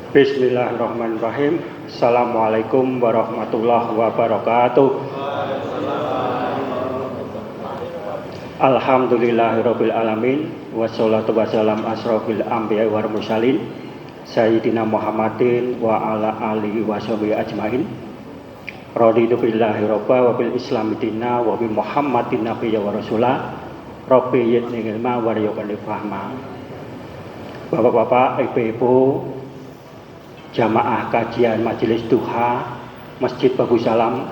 Bismillahirrahmanirrahim. Assalamualaikum warahmatullahi wabarakatuh. Alhamdulillahirabbil alamin wassalatu wassalam asrofil anbiya'i wal mursalin sayyidina Muhammadin wa ala alihi washabihi ajmain. Raditu billahi rabba wa bil islami dinna wa bi Muhammadin nabiyya wa rasulah. Rabbi yidni ilma wa riyaqni fahma. Bapak-bapak, ibu-ibu, jamaah kajian Majelis Duha Masjid Bagus Salam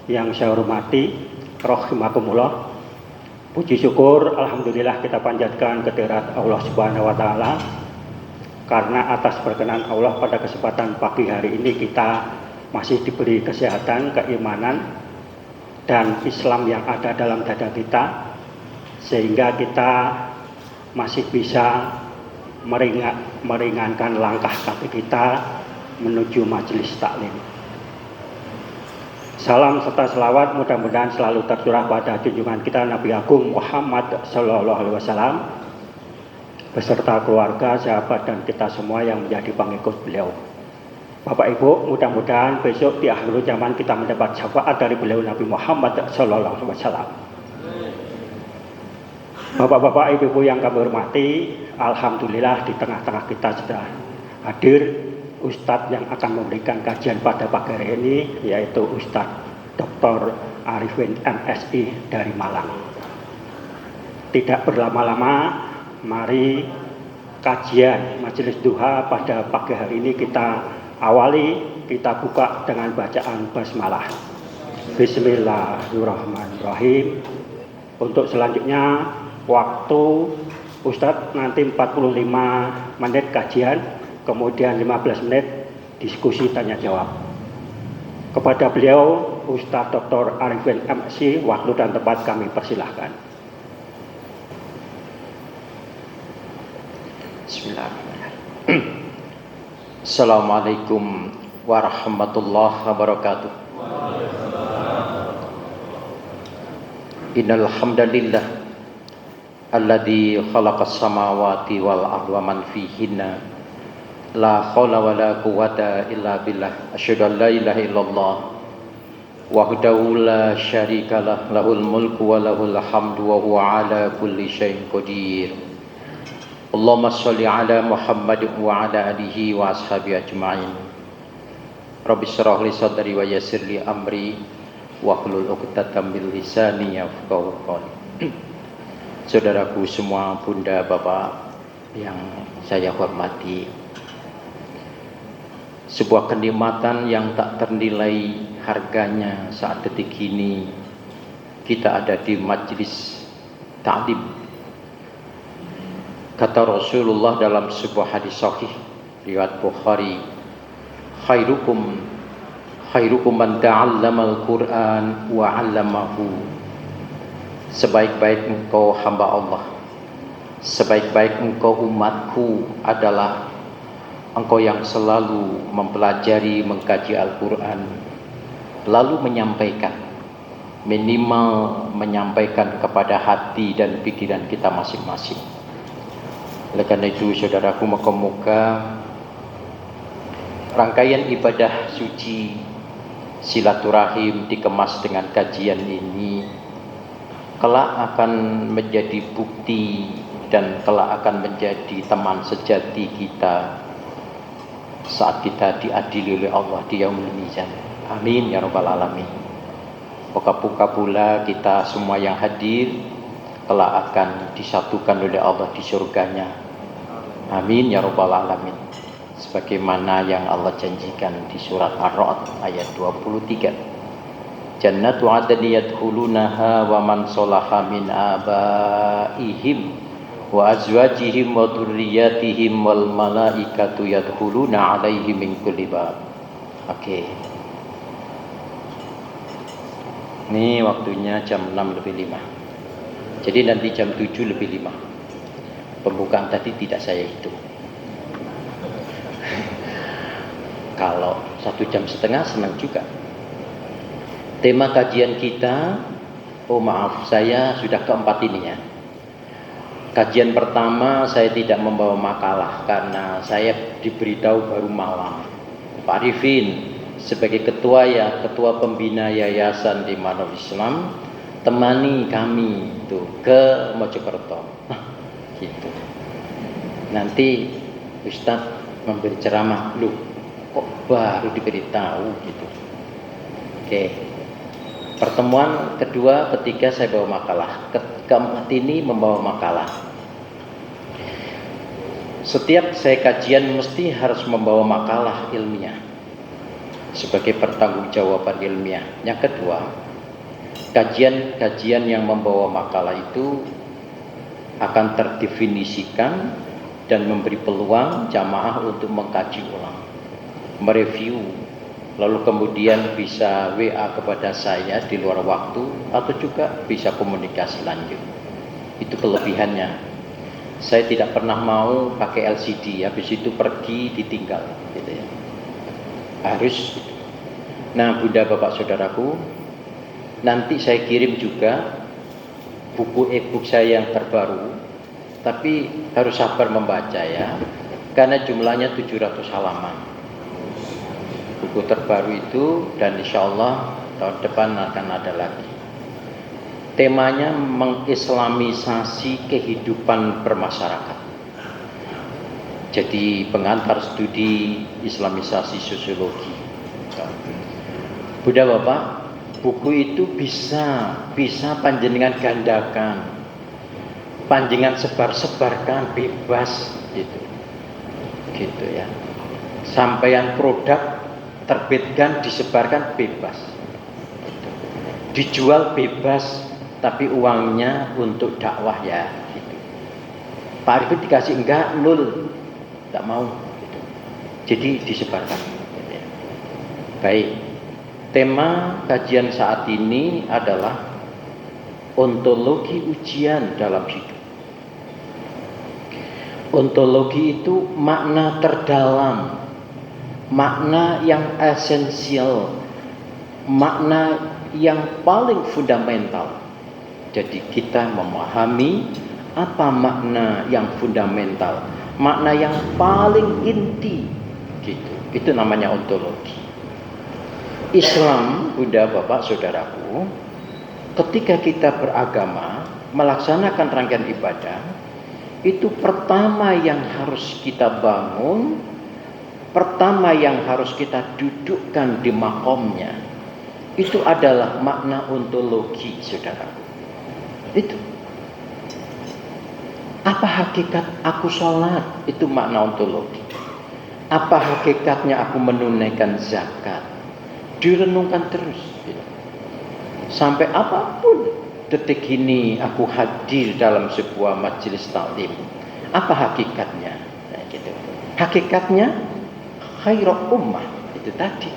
yang saya hormati, rahimakumullah. Puji syukur alhamdulillah kita panjatkan kehadirat Allah Subhanahu wa taala, karena atas perkenan Allah pada kesempatan pagi hari ini kita masih diberi kesehatan, keimanan dan Islam yang ada dalam dada kita, sehingga kita masih bisa meringankan langkah kaki kita menuju majelis taklim. Salam serta selawat mudah-mudahan selalu tercurah pada junjungan kita Nabi Agung Muhammad Sallallahu Alaihi Wasallam beserta keluarga, sahabat dan kita semua yang menjadi pengikut beliau. Bapak Ibu, mudah-mudahan besok di akhir zaman kita mendapat syafaat dari beliau Nabi Muhammad Sallallahu Alaihi Wasallam. Bapak-bapak, ibu-ibu yang kami hormati, alhamdulillah di tengah-tengah kita sudah hadir Ustadz yang akan memberikan kajian pada pagi hari ini, yaitu Ustadz Dr. Arifin MSI dari Malang. Tidak berlama-lama, mari kajian Majelis Duha pada pagi hari ini kita awali, kita buka dengan bacaan basmalah. Bismillahirrahmanirrahim. Untuk selanjutnya waktu Ustadz nanti 45 menit kajian, kemudian 15 menit diskusi tanya jawab. Kepada beliau Ustadz Dr. Arifin MSI, waktu dan tempat kami persilahkan. Bismillahirrahmanirrahim. Assalamualaikum warahmatullahi wabarakatuh. Innal hamdalillah alladzi khalaqas samawati wal arda wa man fihinna la haula wala quwwata illa billah. Asyhadu an la ilaha illallah wahdahu la syarikalah, lahul mulku wa lahul hamdu wa huwa ala kulli syai'in qadir. Allahumma shalli ala Muhammad wa ala alihi wa ashabihi ajma'in. Rabbi shrah li sadri wa yassir li amri wahlul 'uqdatam min lisani yafqahu qawli. Saudaraku semua, bunda, bapak yang saya hormati, sebuah kenikmatan yang tak ternilai harganya saat detik ini kita ada di majelis ta'lim. Kata Rasulullah dalam sebuah hadis sahih riwayat Bukhari, khairukum man ta'allamal Qur'an wa 'allamahu. Sebaik-baik engkau hamba Allah, sebaik-baik engkau umatku adalah engkau yang selalu mempelajari, mengkaji Al-Quran, lalu menyampaikan, minimal menyampaikan kepada hati dan pikiran kita masing-masing. Oleh karena itu, saudaraku, moga-moga rangkaian ibadah suci silaturahim dikemas dengan kajian ini kelak akan menjadi bukti dan kelak akan menjadi teman sejati kita saat kita diadili oleh Allah di yaumul mizan. Amin ya rabbal alamin. Moga-moga pula kita semua yang hadir kelak akan disatukan oleh Allah di surganya. Amin ya rabbal alamin. Sebagaimana yang Allah janjikan di surat Ar-Ra'd ayat 23. Jannatu adni yadkhulunaha wa man salaha min abaihim wa azwajihim wa dzurriyyatihim wal malaikatu yadkhuluna 'alaihim min kulli bab. Oke. Ini waktunya jam 6:05. Jadi nanti jam 7:05. Pembukaan tadi tidak saya hitung. Kalau 1,5 jam senang juga. Tema kajian kita, oh maaf, saya sudah keempat ini ya. Kajian pertama saya tidak membawa makalah karena saya diberitahu baru malam. Pak Arifin sebagai ketua pembina yayasan di Manor Islam, temani kami itu ke Mojokerto. Gitu. Nanti Ustadz memberi ceramah, loh kok baru diberitahu gitu. Oke. Pertemuan kedua, ketiga saya bawa makalah. Keempat ini membawa makalah. Setiap saya kajian mesti harus membawa makalah ilmiah sebagai pertanggungjawaban ilmiah. Yang kedua, kajian yang membawa makalah itu akan terdefinisikan dan memberi peluang jamaah untuk mengkaji ulang, mereview, lalu kemudian bisa WA kepada saya di luar waktu atau juga bisa komunikasi lanjut. Itu kelebihannya. Saya tidak pernah mau pakai LCD, habis itu pergi ditinggal, gitu ya. Harus. Nah, Bunda Bapak Saudaraku, nanti saya kirim juga buku e-book saya yang terbaru, tapi harus sabar membaca ya, karena jumlahnya 700 halaman. Buku terbaru itu, dan insya Allah tahun depan akan ada lagi. Temanya mengislamisasi kehidupan bermasyarakat. Jadi pengantar studi islamisasi sosiologi. Bunda Bapak, buku itu bisa panjenengan gandakan, panjenengan sebarkan bebas gitu ya. Sampaian produk terbitkan disebarkan bebas, dijual bebas, tapi uangnya untuk dakwah ya gitu. Pak Arifin dikasih enggak, nol, enggak mau gitu. Jadi disebarkan gitu ya. Baik, tema kajian saat ini adalah ontologi ujian dalam hidup. Ontologi itu makna terdalam, makna yang esensial, makna yang paling fundamental. Jadi kita memahami apa makna yang fundamental, makna yang paling inti, gitu. Itu namanya ontologi. Islam, Bunda Bapak Saudaraku, ketika kita beragama, melaksanakan rangkaian ibadah, itu pertama yang harus kita bangun, pertama yang harus kita dudukkan di makomnya, itu adalah makna ontologi, saudaraku. Itu. Apa hakikat aku sholat? Itu makna ontologi. Apa hakikatnya aku menunaikan zakat? Direnungkan terus. Sampai apapun detik ini aku hadir dalam sebuah majelis taklim. Apa hakikatnya? Nah, gitu. Hakikatnya khairul ummah. Itu tadi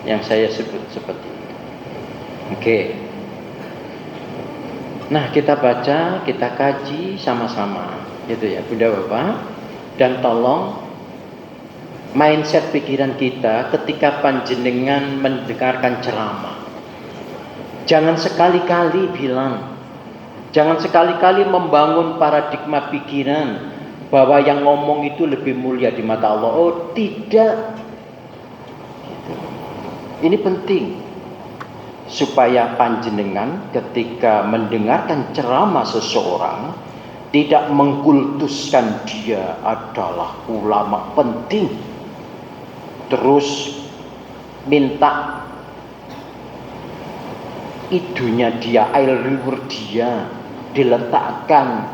yang saya sebut seperti itu. Oke. Nah, kita baca, kita kaji sama-sama, gitu ya, Bunda Bapak. Dan tolong mindset pikiran kita ketika panjenengan mendengarkan ceramah. Jangan sekali-kali bilang, jangan sekali-kali membangun paradigma pikiran bahwa yang ngomong itu lebih mulia di mata Allah. Oh, tidak. Ini penting. Supaya panjenengan ketika mendengarkan ceramah seseorang tidak mengkultuskan dia adalah ulama penting, terus minta idunya dia, air liur dia diletakkan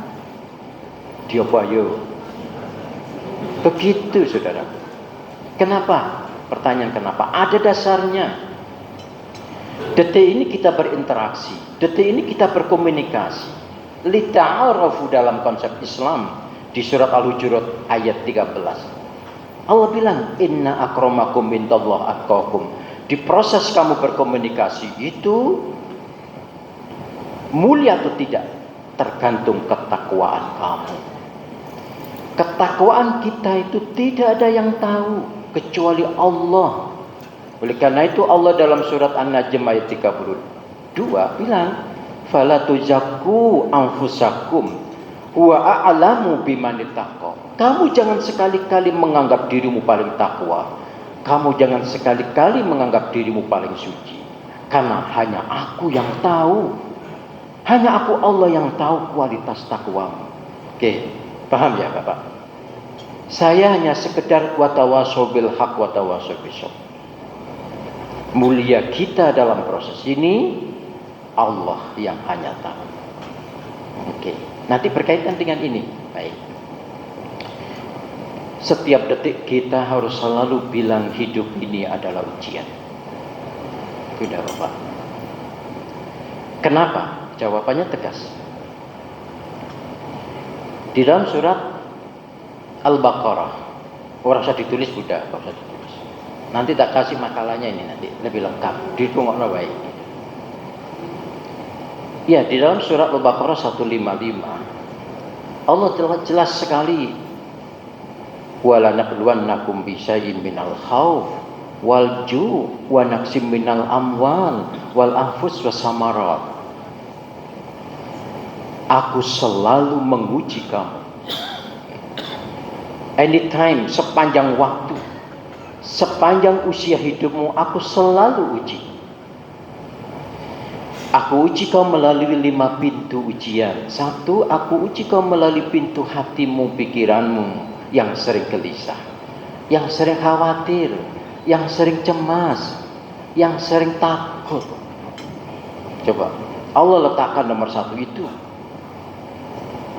di obayo. Begitu, saudara. Kenapa? Pertanyaan kenapa? Ada dasarnya. Detik ini kita berinteraksi, detik ini kita berkomunikasi. Lita'arafu dalam konsep Islam di surat Al-Hujurat ayat 13. Allah bilang, inna akramakum indallahi atqakum. Di proses kamu berkomunikasi itu mulia atau tidak tergantung ketakwaan kamu. Ketakwaan kita itu tidak ada yang tahu kecuali Allah. Oleh karena itu Allah dalam surat An-Najm ayat 32 bilang, fala tuzakku anfusakum Huwa a'lamu bimanittaqo. Kamu jangan sekali-kali menganggap dirimu paling takwa. Kamu jangan sekali-kali menganggap dirimu paling suci. Karena hanya aku yang tahu. Hanya aku Allah yang tahu kualitas takwamu. Oke, paham ya Bapak? Saya hanya sekedar watawasau bil haq watawasau bisabr. Mulia kita dalam proses ini Allah yang hanya tahu. Oke, nanti berkaitan dengan ini. Baik. Setiap detik kita harus selalu bilang hidup ini adalah ujian. Sudah Bapak. Kenapa? Jawabannya tegas. Di dalam surat Al-Baqarah, orang usah ditulis Buddha, usah ditulis. Nanti tak kasih makalahnya ini nanti lebih lengkap. Ditunggu baik. Ya, di dalam surat Al-Baqarah 155 Allah jelas sekali wala nabluwannakum bisyai'in minal khauf wal ju' wa naqsim minal amwal wal anfus wasamarat. Aku selalu menguji kamu. Anytime, sepanjang waktu, sepanjang usia hidupmu, aku selalu uji. Aku uji kau melalui 5 pintu ujian. 1, aku uji kau melalui pintu hatimu, pikiranmu yang sering gelisah, yang sering khawatir, yang sering cemas, yang sering takut. Coba, Allah letakkan nomor 1 itu.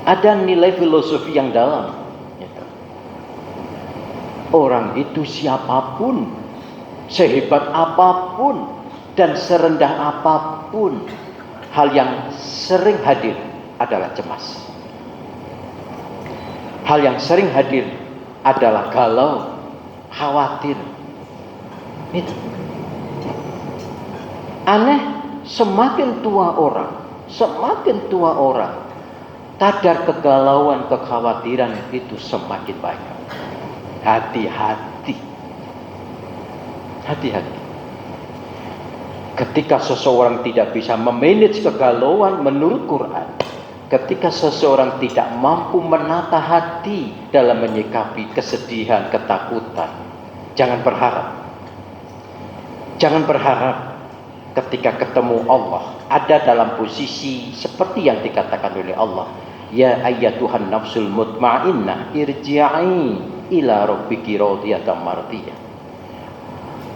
Ada nilai filosofi yang dalam. Orang itu siapapun, sehebat apapun, dan serendah apapun, hal yang sering hadir adalah cemas. Hal yang sering hadir adalah galau, khawatir. Itu. Aneh, semakin tua orang, kadar kegalauan, kekhawatiran itu semakin banyak. Hati-hati. Hati-hati. Ketika seseorang tidak bisa memanage kegalauan menurut Quran, ketika seseorang tidak mampu menata hati dalam menyikapi kesedihan, ketakutan, jangan berharap. Jangan berharap ketika ketemu Allah ada dalam posisi seperti yang dikatakan oleh Allah. Ya ayyatuhan nafsul mutmainnah irji'i ila rabbiki radiyatan mardiyah.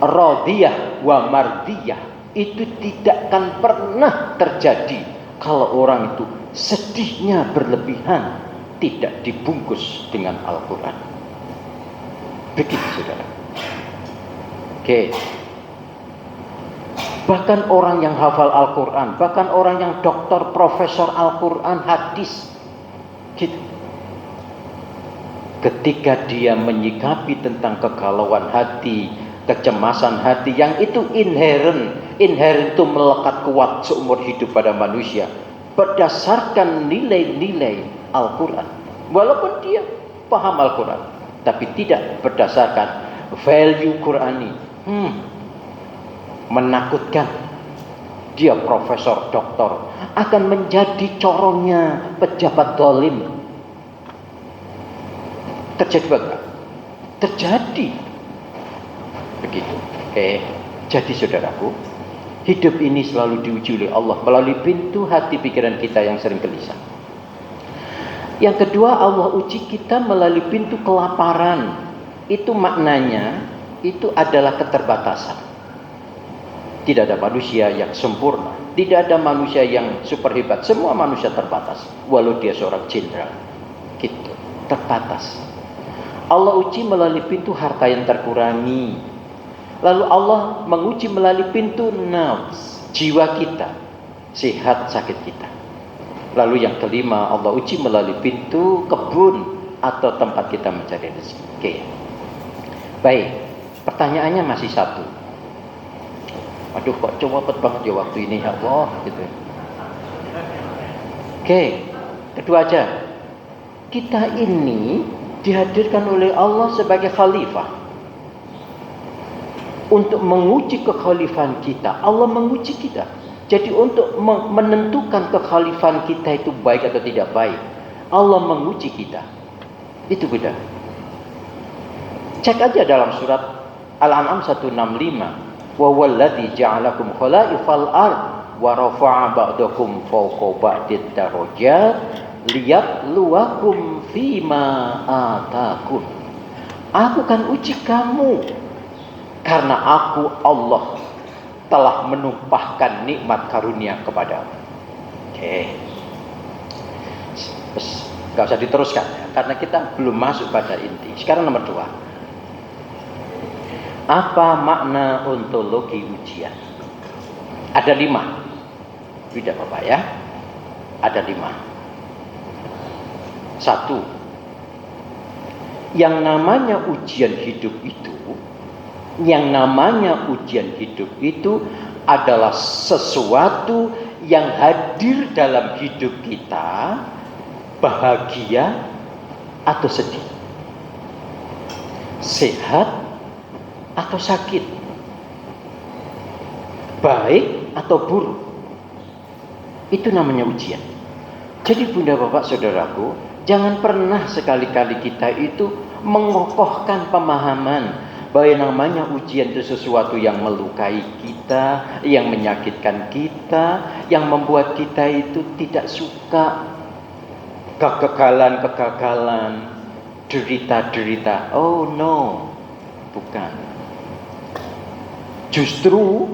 Radiyah wa mardiyah itu tidak akan pernah terjadi kalau orang itu sedihnya berlebihan, tidak dibungkus dengan Al-Quran. Begitu saudara. Oke. Bahkan orang yang hafal Al-Quran, bahkan orang yang doktor, profesor Al-Quran, hadis, gitu. Ketika dia menyikapi tentang kegalauan hati, kecemasan hati yang itu inherent itu melekat kuat seumur hidup pada manusia berdasarkan nilai-nilai Al-Quran. Walaupun dia paham Al-Quran, tapi tidak berdasarkan value Qurani. Menakutkan. Dia profesor, doktor, akan menjadi corongnya pejabat zalim. Terjadi bagaimana? Terjadi. Begitu. Jadi saudaraku, hidup ini selalu diuji oleh Allah melalui pintu hati pikiran kita yang sering gelisah. Yang kedua, Allah uji kita melalui pintu kelaparan. Itu maknanya, itu adalah keterbatasan. Tidak ada manusia yang sempurna. Tidak ada manusia yang super hebat. Semua manusia terbatas. Walau dia seorang jenderal. Gitu. Terbatas. Allah uji melalui pintu harta yang terkurangi. Lalu Allah menguji melalui pintu nafs, jiwa kita, sehat sakit kita. Lalu yang kelima, Allah uji melalui pintu kebun atau tempat kita mencari rezeki. Oke. Baik, pertanyaannya masih satu. Aduh, kok cepet banget ya waktu ini, ya Allah, gitu. Oke, kedua aja. Kita ini dihadirkan oleh Allah sebagai khalifah untuk menguji kekhalifahan kita. Allah menguji kita. Jadi untuk menentukan kekhalifahan kita itu baik atau tidak baik, Allah menguji kita. Itu beda. Cek aja dalam surat Al-An'am 165. Wa walladzi ja'alakum khalaifal ard wa rafa'a ba'dakum fawqa ba'did darajat liyabluwakum fima atakum. Aku kan uji kamu karena aku Allah telah menumpahkan nikmat karunia kepadamu. Oke. Gak usah diteruskan ya, karena kita belum masuk pada inti. Sekarang nomor 2. Apa makna ontologi ujian? Ada 5. Tidak Bapak ya. Ada 5. 1. Yang namanya ujian hidup itu adalah sesuatu yang hadir dalam hidup kita, bahagia atau sedih, sehat atau sakit, baik atau buruk. Itu namanya ujian. Jadi Bunda Bapak Saudaraku, jangan pernah sekali-kali kita itu mengokohkan pemahaman bahwa yang namanya ujian itu sesuatu yang melukai kita, yang menyakitkan kita, yang membuat kita itu tidak suka. Kegagalan, derita-derita. Oh no, bukan. Justru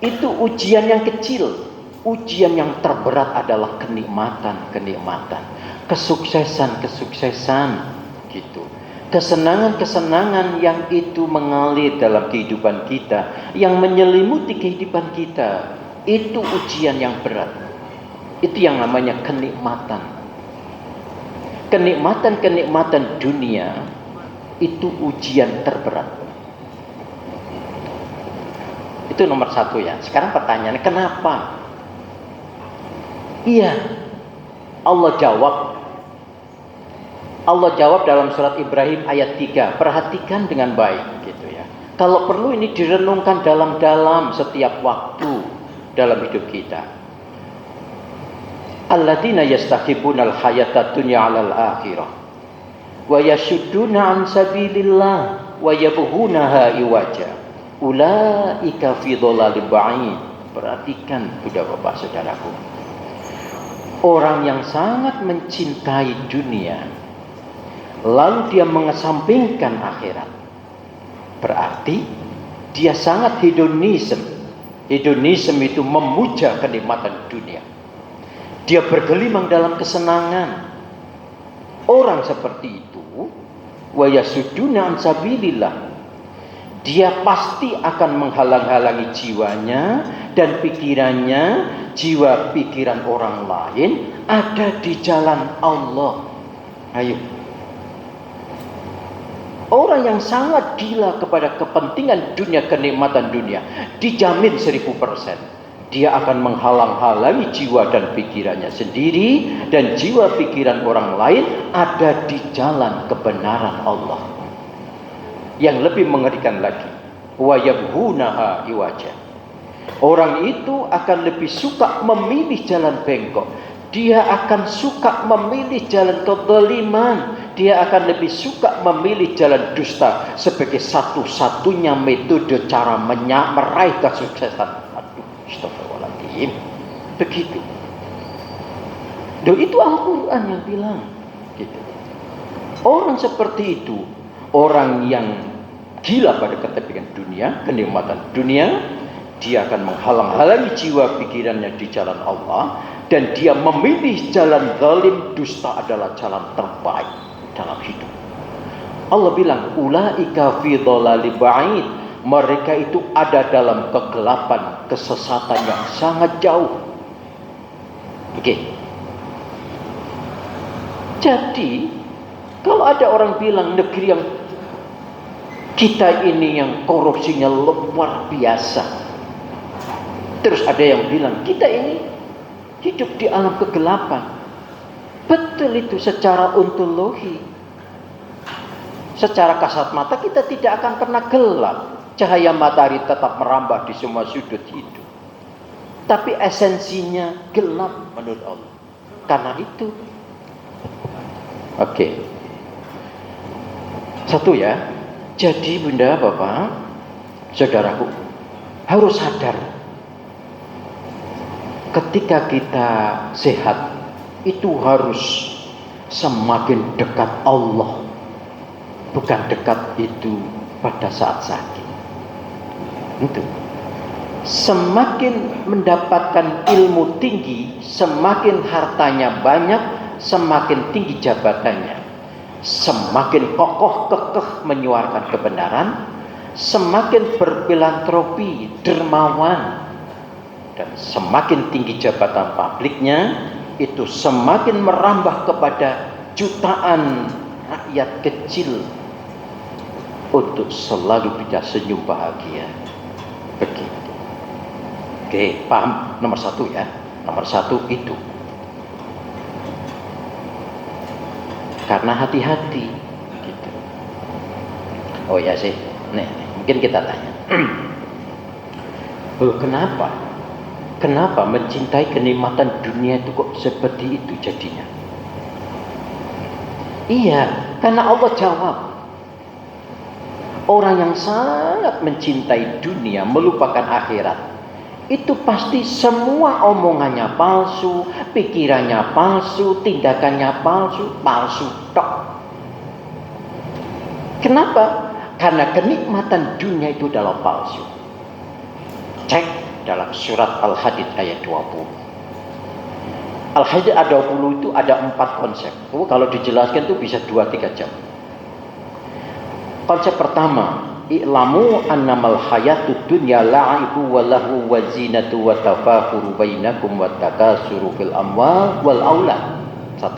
itu ujian yang kecil. Ujian yang terberat adalah kenikmatan, kesuksesan gitu. Kesenangan yang itu mengalir dalam kehidupan kita, yang menyelimuti kehidupan kita, itu ujian yang berat. Itu yang namanya kenikmatan. Kenikmatan dunia itu ujian terberat. Itu nomor 1 ya. Sekarang pertanyaannya, kenapa? Iya, Allah jawab dalam surat Ibrahim ayat 3. Perhatikan dengan baik gitu ya. Kalau perlu ini direnungkan dalam-dalam setiap waktu dalam hidup kita. Alladzina yastahibbunal hayatad dunya 'alal akhirah wa yasudduna 'an sabilillah wa yabghunaha iwaja. Ulaika fi dhalalin ba'id. Perhatikan Bunda Bapak Saudaraku. Orang yang sangat mencintai dunia lalu dia mengesampingkan akhirat, berarti dia sangat hedonisme. Hedonisme itu memuja kenikmatan dunia. Dia bergelimang dalam kesenangan. Orang seperti itu wa yasudduna an sabilillah, dia pasti akan menghalang-halangi jiwanya dan pikirannya, jiwa pikiran orang lain ada di jalan Allah. Ayo. Orang yang sangat gila kepada kepentingan dunia, kenikmatan dunia, dijamin 1000%. Dia akan menghalang-halangi jiwa dan pikirannya sendiri, dan jiwa pikiran orang lain ada di jalan kebenaran Allah. Yang lebih mengerikan lagi, wa yabghunaha iwaja. Orang itu akan lebih suka memilih jalan bengkok. Dia akan suka memilih jalan kezaliman. Dia akan lebih suka memilih jalan dusta sebagai satu-satunya metode cara meraih kesuksesan. Aduh, astagfirullahaladzim. Begitu. Itu Al-Quran yang bilang. Gitu. Orang seperti itu, orang yang gila pada kepentingan dunia, kenikmatan dunia, dia akan menghalang-halangi jiwa pikirannya di jalan Allah, dan dia memilih jalan zalim. Dusta adalah jalan terbaik dalam hidup. Allah bilang, ulaika fi dhalalin ba'id. Mereka itu ada dalam kegelapan, kesesatan yang sangat jauh. Oke. Jadi, kalau ada orang bilang negeri yang kita ini yang korupsinya luar biasa, terus ada yang bilang kita ini hidup di alam kegelapan. Betul itu secara ontologi. Secara kasat mata kita tidak akan pernah gelap. Cahaya matahari tetap merambah di semua sudut hidup. Tapi esensinya gelap menurut Allah. Karena itu Oke. Satu ya. Jadi Bunda, Bapak, saudaraku, harus sadar ketika kita sehat itu harus semakin dekat Allah, bukan dekat itu pada saat sakit. Itu semakin mendapatkan ilmu tinggi, semakin hartanya banyak, semakin tinggi jabatannya, semakin kokoh kekeh menyuarakan kebenaran, semakin berfilantropi, dermawan, dan semakin tinggi jabatan publiknya, itu semakin merambah kepada jutaan rakyat kecil untuk selalu bisa senyum bahagia. Begitu. Oke, paham? Nomor satu ya. Nomor satu itu. Karena hati-hati. Gitu. Oh ya sih. Nih, mungkin kita tanya. Kenapa? Kenapa mencintai kenikmatan dunia itu kok seperti itu jadinya? Iya, karena Allah jawab. Orang yang sangat mencintai dunia, melupakan akhirat, itu pasti semua omongannya palsu, pikirannya palsu, tindakannya palsu, palsu tok. Kenapa? Karena kenikmatan dunia itu adalah palsu. Cek dalam surat Al-Hadid ayat 20. Al-Hadid ayat 20 itu ada 4 konsep. Kalau dijelaskan itu bisa 2-3 jam. Konsep pertama, i'lamu annamal hayatud dunya la'ibu wa lahu wa zinatu wa tafakhuru bainakum wa takasuru fil amwal wal aulad. 1.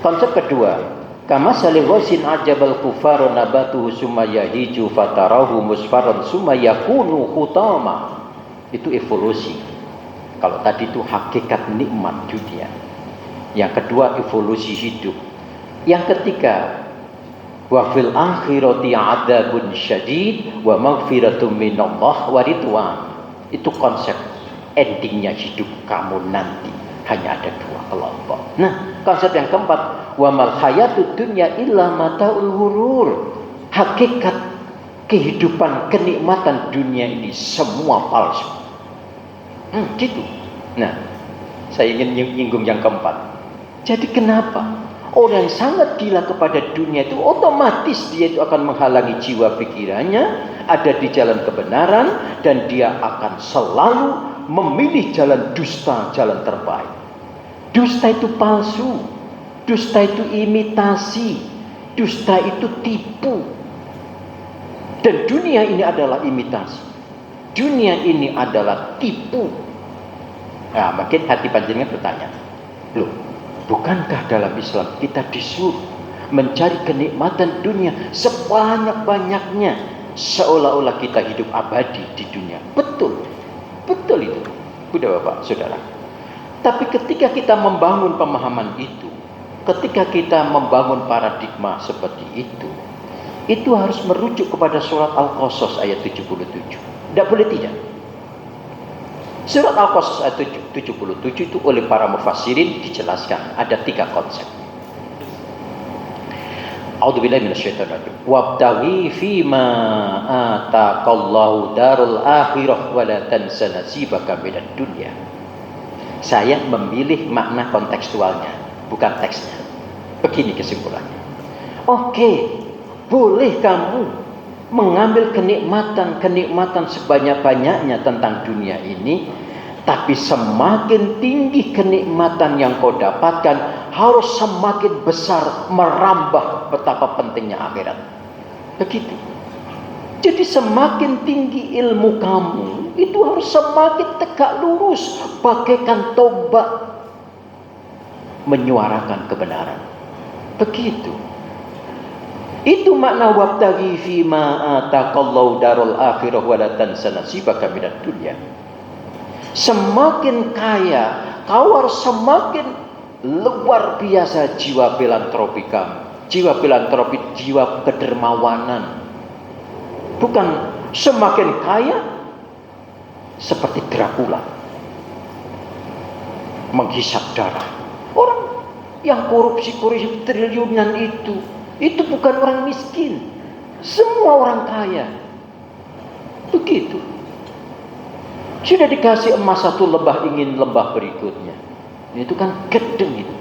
Konsep kedua, kama saliwasin ajabal kufaru nabatuhu summa yahiju fatarahu musfarran summa yakunu hutama. Itu evolusi. Kalau tadi itu hakikat nikmat dunia. Yang kedua, evolusi hidup. Yang ketiga, wa fil akhirati adzabun syadid wa maghfiratun minallah wa ridwan. Itu konsep endingnya hidup kamu nanti. Hanya ada 2 kelompok. Nah, konsep yang keempat, wa mal hayatud dunya illa mataul ghurur. Hakikat kehidupan kenikmatan dunia ini semua palsu. Gitu. Nah, saya ingin nyinggung yang keempat. Jadi kenapa orang yang sangat gila kepada dunia itu otomatis dia itu akan menghalangi jiwa pikirannya ada di jalan kebenaran, dan dia akan selalu memilih jalan dusta, jalan terbaik. Dusta itu palsu, dusta itu imitasi, dusta itu tipu. Dan dunia ini adalah imitasi, dunia ini adalah tipu. Nah, makin hati panjenengan bertanya, loh, bukankah dalam Islam kita disuruh mencari kenikmatan dunia sebanyak-banyaknya, seolah-olah kita hidup abadi di dunia? Betul, betul itu, Bunda, Bapak, Saudara. Tapi ketika kita membangun pemahaman itu, ketika kita membangun paradigma seperti itu harus merujuk kepada surat Al-Qasas ayat 77. Tidak boleh tidak. Surat Al-Qasas ayat 77 itu oleh para mufassirin dijelaskan ada 3 konsep. A'udzubillahi minasyaitonir rajim. Wabtaghi fima ataqallahu darul akhirah wa la tansa nasibaka minad dunya. Saya memilih makna kontekstualnya, bukan teksnya. Begini kesimpulannya. Oke, boleh kamu mengambil kenikmatan sebanyak-banyaknya tentang dunia ini, tapi semakin tinggi kenikmatan yang kau dapatkan, harus semakin besar merambah betapa pentingnya akhirat. Begitu. Jadi semakin tinggi ilmu kamu, itu harus semakin tegak lurus, bagaikan tombak menyuarakan kebenaran. Begitu. Itu makna wabtaghi fima ataqallahu darul akhirah wa la tansa nasibaka minad dunya. Semakin kaya, kau harus semakin luar biasa jiwa filantropi kamu. Jiwa filantropi, jiwa kedermawanan. Bukan semakin kaya seperti Dracula menghisap darah. Orang Yang korupsi triliunan itu bukan orang miskin, semua orang kaya. Begitu. Sudah dikasih emas satu lembah, ingin lembah berikutnya. Itu kan gedeng itu.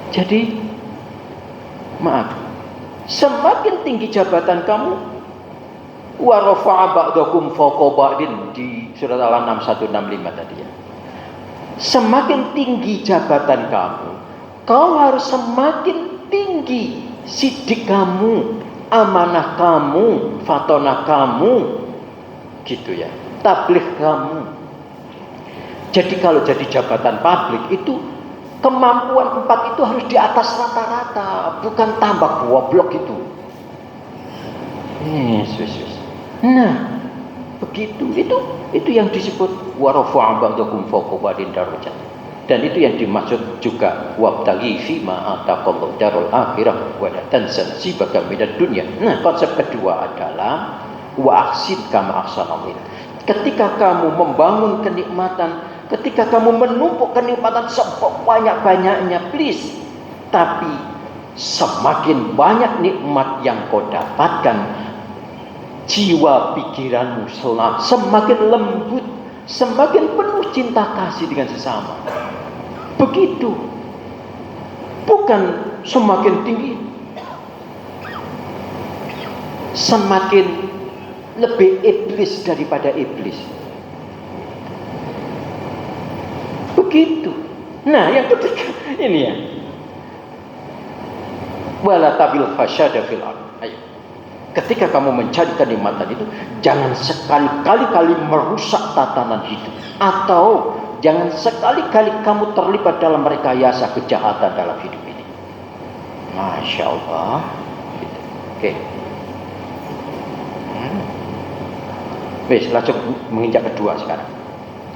Jadi maaf, semakin tinggi jabatan kamu, wa rafa'a ba'dakum fawqa ba'din di surat Al-An'am 165 tadi ya. Semakin tinggi jabatan kamu, kau harus semakin tinggi sidik kamu, amanah kamu, fatonah kamu, gitu ya, tabligh kamu. Jadi kalau jadi jabatan publik itu kemampuan 4 itu harus di atas rata-rata, bukan tambah goblok itu. Yesus. Nah, begitu. Itu yang disebut wa rafa'a ba'dakum fawqa ba'din darajat. Dan itu yang dimaksud juga wabtaghi fima ataqallahu darul akhirah wa la tansa nasibaka minad dunya. Nah, konsep kedua adalah wa ahsin kama ahsanallah. Ketika kamu membangun kenikmatan, ketika kamu menumpuk kenikmatan sebanyak-banyaknya, please, tapi semakin banyak nikmat yang kau dapatkan, jiwa pikiranmu semakin lembut, semakin penuh cinta kasih dengan sesama. Begitu. Bukan semakin tinggi, semakin lebih iblis daripada iblis. Begitu. Nah, yang ketiga ini ya. Wala tabil fasyada fil ardh. Ketika kamu mencari kenikmatan itu, jangan sekali-kali merusak tatanan hidup, atau jangan sekali-kali kamu terlibat dalam rekayasa kejahatan dalam hidup ini. Masya Allah. Oke. Wes, langsung menginjak kedua sekarang.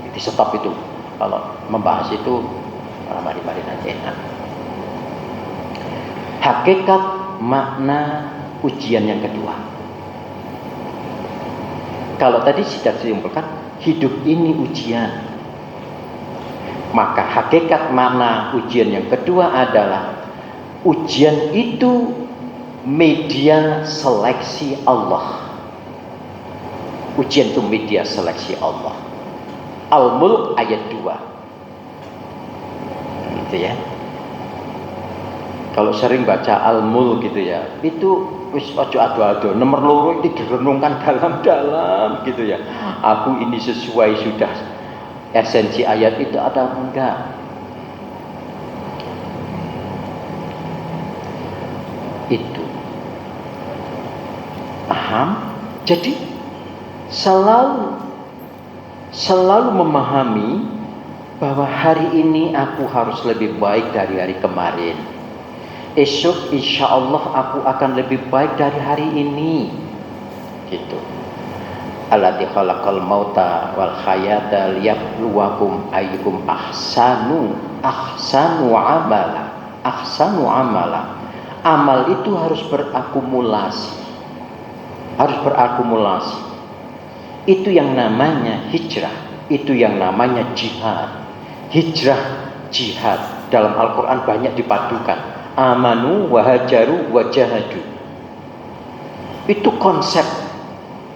Di stop itu. Kalau membahas itu, mari nanti enak. Hakikat makna ujian yang kedua. Kalau tadi sudah disimpulkan, hidup ini ujian. Maka hakikat makna ujian yang kedua adalah ujian itu media seleksi Allah. Ujian itu media seleksi Allah. Al-Mulk ayat 2. Gitu ya. Kalau sering baca Al-Mulk gitu ya, itu wis ojo ado-ado, nomor loro ini direnungkan dalam-dalam gitu ya. Aku ini sesuai sudah esensi ayat itu atau enggak? Itu. Paham? Jadi selalu memahami bahwa hari ini aku harus lebih baik dari hari kemarin. Esok insya Allah aku akan lebih baik dari hari ini. Gitu. Alladzi khalaqal mauta wal hayata liyabluwakum ayyukum ahsanu amala. Ahsanu amala. Amal itu harus berakumulasi. Itu yang namanya hijrah. Itu yang namanya jihad. Hijrah, jihad dalam Al-Quran banyak dipadukan. Amanu wa hajaru wa jahadu. Itu konsep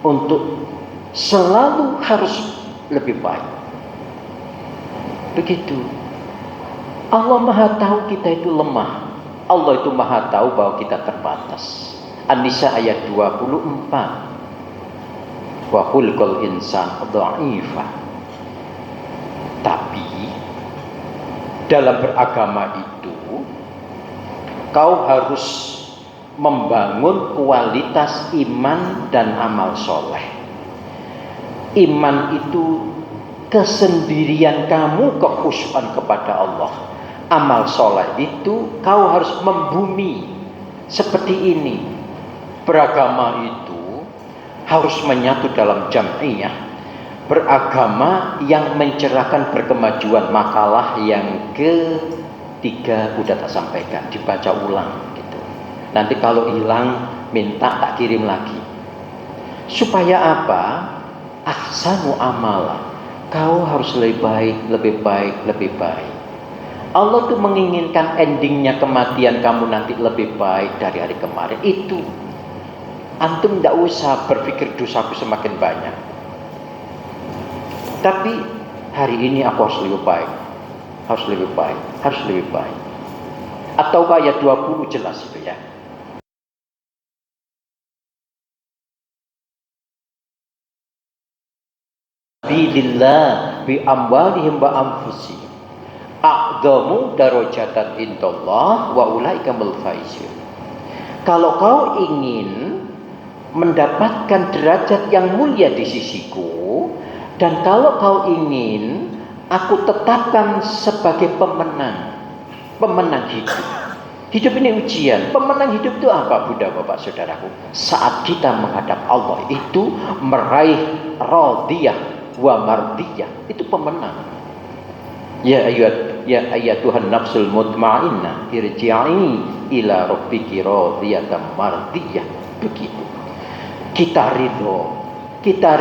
untuk selalu harus lebih baik. Begitu. Allah Maha tahu kita itu lemah. Allah itu Maha tahu bahwa kita terbatas. An-Nisa ayat 24. Wa khulqul insan dha'ifa. Tapi dalam beragama itu kau harus membangun kualitas iman dan amal soleh. Iman itu kesendirian kamu, kekhusyuan kepada Allah. Amal soleh itu kau harus membumi seperti ini. Beragama itu harus menyatu dalam jam'iyah. Beragama yang mencerahkan berkemajuan. Makalah yang ketiga udah tak sampaikan, dibaca ulang gitu. Nanti kalau hilang minta tak kirim lagi. Supaya apa? Ahsanu amala. Kau harus lebih baik. Allah tuh menginginkan endingnya kematian kamu nanti lebih baik dari hari kemarin. Itu antum tidak usah berpikir dosaku semakin banyak, tapi hari ini aku harus lebih baik, harus lebih baik, harus lebih baik. Atau ayat 20 jelas itu ya. Bilillah bi amwalihim wa anfusihim a'dhamu darajatan indallah wa ulaika mul faizun. Kalau kau ingin mendapatkan derajat yang mulia di sisiku, dan kalau kau ingin aku tetapkan sebagai pemenang hidup. Hidup ini ujian. Pemenang hidup itu apa, Bunda, Bapak, Saudaraku? Saat kita menghadap Allah itu meraih radiyah wa mardiyah, itu pemenang. Ya ayyatuhan nafsul mutmainnah irji'i ila rabbiki radiyatan mardiyah. Begitu. Kita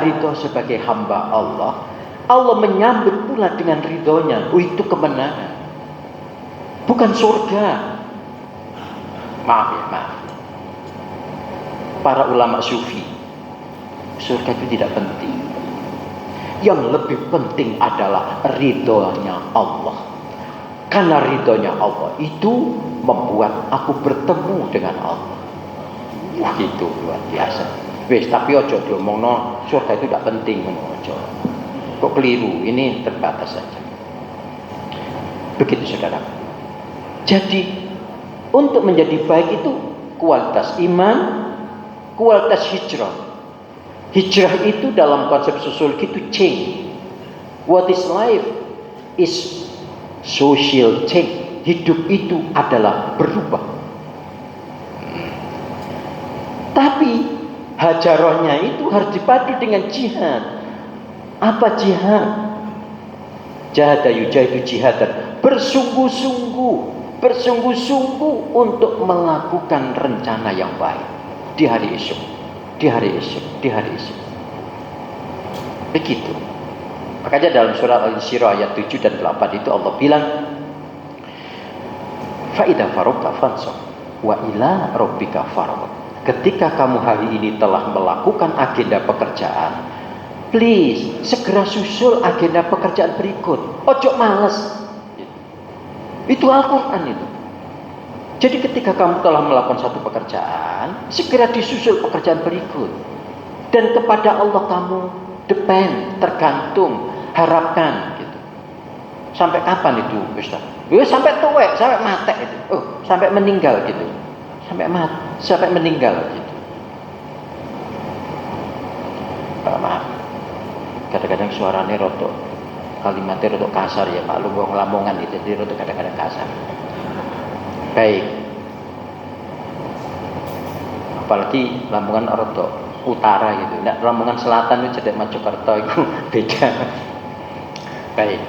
ridho sebagai hamba Allah. Allah menyambut pula dengan ridhonya. Itu kemenangan. Bukan surga. Maaf. Para ulama sufi, surga itu tidak penting. Yang lebih penting adalah ridhonya Allah. Karena ridhonya Allah itu membuat aku bertemu dengan Allah. Itu luar biasa. Wes, tapi ojo diomongno surga itu tidak penting, ojo. Kok keliru? Ini terbatas saja. Begitu, saudara. Jadi untuk menjadi baik itu kualitas iman, kualitas hijrah. Hijrah itu dalam konsep sosiologi itu change. What is life is social change. Hidup itu adalah berubah. Tapi hajarohnya itu harus dipadu dengan jihad. Apa jihad? Jahada yujahidu jihadan. Bersungguh-sungguh untuk melakukan rencana yang baik di hari esok. Begitu. Makanya dalam surat Al-Insyirah ayat 7 dan 8 itu Allah bilang, fa idza faragta fansab wa ila rabbika farghab. Ketika kamu hari ini telah melakukan agenda pekerjaan, please segera susul agenda pekerjaan berikut. Ojo males. Itu Al-Qur'an itu. Jadi ketika kamu telah melakukan satu pekerjaan, segera disusul pekerjaan berikut. Dan kepada Allah kamu tergantung, harapkan gitu. Sampai kapan itu, Ustaz? Sampai tuwek, sampai mati itu. Sampai meninggal gitu. Sampai meninggal gitu. Maaf. Kadang-kadang suaranya rotok, kalimatnya rotok kasar ya, maklum wong Lamongan itu, jadi rotok kadang-kadang kasar. Baik. Apalagi Lamongan rotok utara gitu. Nah, Lamongan Selatan itu Cedek Mojokerto itu beda. Baik.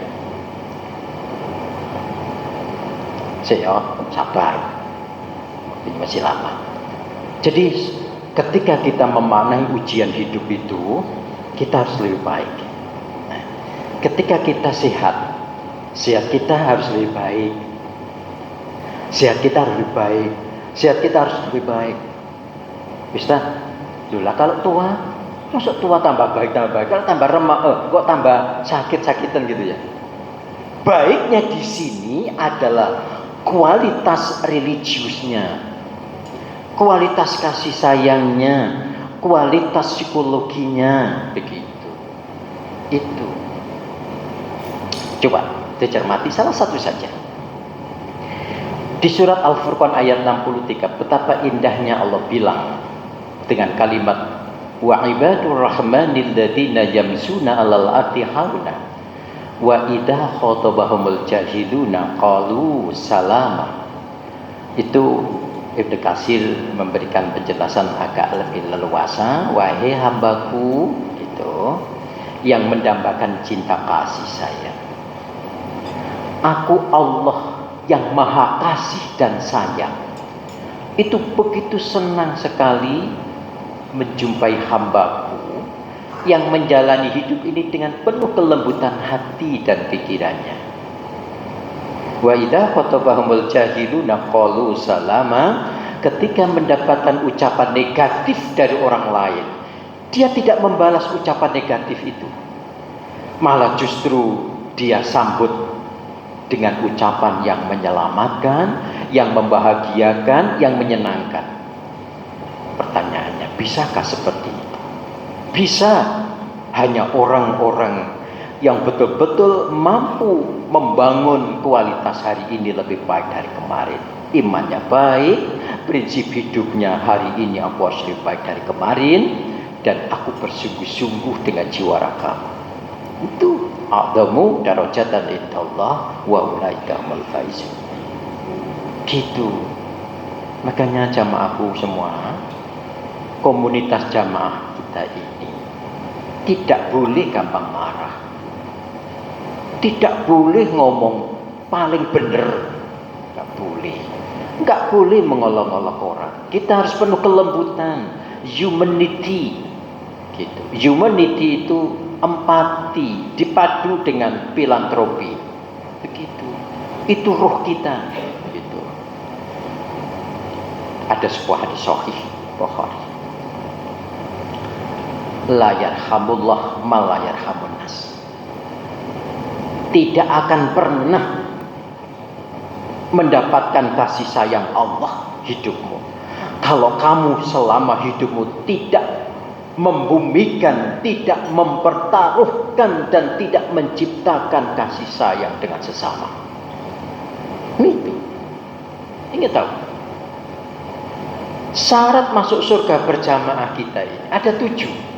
Sabar. Ini masih lama. Jadi ketika kita memaknai ujian hidup itu, kita harus lebih baik. Nah, ketika kita sehat kita harus lebih baik. Sehat kita harus lebih baik. Bisa? Lah kalau tua, masuk tua tambah baik. Kalau tambah remah, kok tambah sakit-sakitan gitu ya. Baiknya di sini adalah kualitas religiusnya, kualitas kasih sayangnya, kualitas psikologinya, begitu. Itu. Coba dicermati salah satu saja. Di surat Al-Furqan ayat 63, betapa indahnya Allah bilang dengan kalimat wa ibadur rahmanil ladzina yamsuna 'alal ardi hauna wa idza khatabahumul jahiluna qalu salama. Itu Ibnu Katsir memberikan penjelasan agak lebih leluasa, wahai hambaku gitu yang mendambakan cinta kasih saya, aku Allah yang maha kasih dan sayang, itu begitu senang sekali menjumpai hambaku yang menjalani hidup ini dengan penuh kelembutan hati dan pikirannya. Wa idza khatabahumul jahiluna qalu salama. Ketika mendapatkan ucapan negatif dari orang lain, dia tidak membalas ucapan negatif itu. Malah justru dia sambut dengan ucapan yang menyelamatkan, yang membahagiakan, yang menyenangkan. Pertanyaannya, bisakah seperti itu? Bisa. Hanya orang-orang yang betul-betul mampu membangun kualitas hari ini lebih baik dari kemarin. Imannya baik, prinsip hidupnya hari ini aku harus lebih baik dari kemarin, dan aku bersungguh-sungguh dengan jiwa ragaku. Itu a'dhamu darajatan indallah wa ulaika humul faizun. Gitu. Makanya jamaahku semua, komunitas jamaah kita ini tidak boleh gampang marah. Tidak boleh ngomong paling benar. Enggak boleh. Enggak boleh mengolok-olok orang. Kita harus penuh kelembutan, humanity. Gitu. Humanity itu empati dipadu dengan filantropi. Begitu. Itu roh kita. Gitu. Ada sebuah hadis sahih Bukhari. La yarhamullah ma la yarhamun nas. Tidak akan pernah mendapatkan kasih sayang Allah hidupmu kalau kamu selama hidupmu tidak membumikan, tidak mempertaruhkan, dan tidak menciptakan kasih sayang dengan sesama. Itu ingat tahu, syarat masuk surga berjamaah kita ini ada 7.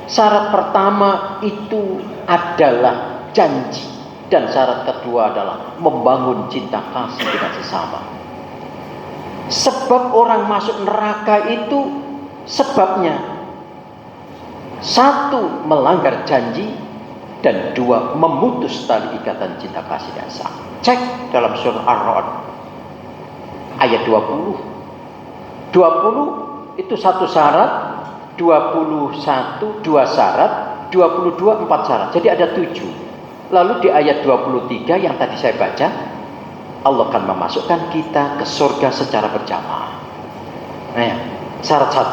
Syarat pertama itu adalah janji, dan syarat kedua adalah membangun cinta kasih dengan sesama. Sebab orang masuk neraka itu sebabnya 1. melanggar janji, dan 2. memutus tali ikatan cinta kasih dan sayang. Cek dalam surah Ar-Ra'd ayat 20. 20 itu 1 syarat, 21 2 syarat, 22 4 syarat. Jadi ada 7. Lalu di ayat 23 yang tadi saya baca, Allah akan memasukkan kita ke surga secara berjamaah. Nah, syarat 1,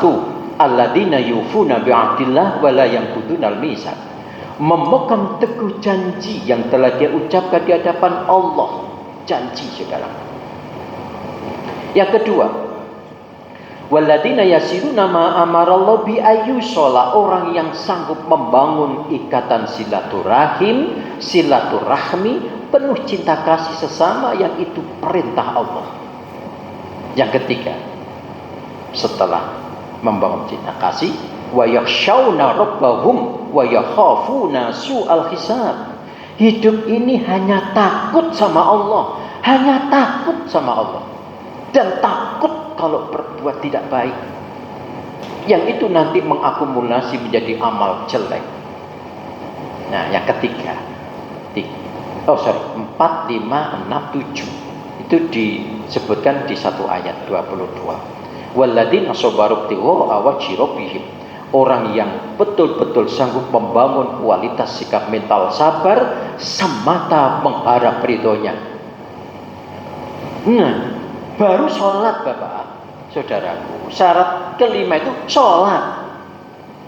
alladzina yufuna bi'ahdillah wa la yanqudunal mitsaq. Memegang teguh janji yang telah dia ucapkan di hadapan Allah. Janji saudara. Yang kedua, walladzina yasiruna ma amarallahu bi ayyushola. Orang yang sanggup membangun ikatan silaturahmi penuh cinta kasih sesama, yang itu perintah Allah. Yang ketiga, setelah membangun cinta kasih, wa yakhshawna rabbahum wa yakhafuna su'al hisab. Hidup ini hanya takut sama Allah, hanya takut sama Allah, dan takut kalau berbuat tidak baik, yang itu nanti mengakumulasi menjadi amal jelek. Nah, yang ketiga, 4, 5, 6, 7 itu disebutkan di satu ayat 22. Walladzina sabaru ibtigha'a wajhi rabbihim. Orang yang betul-betul sanggup membangun kualitas sikap mental sabar semata mengharap ridhonya. Nah, baru sholat Bapak saudaraku, syarat kelima itu sholat.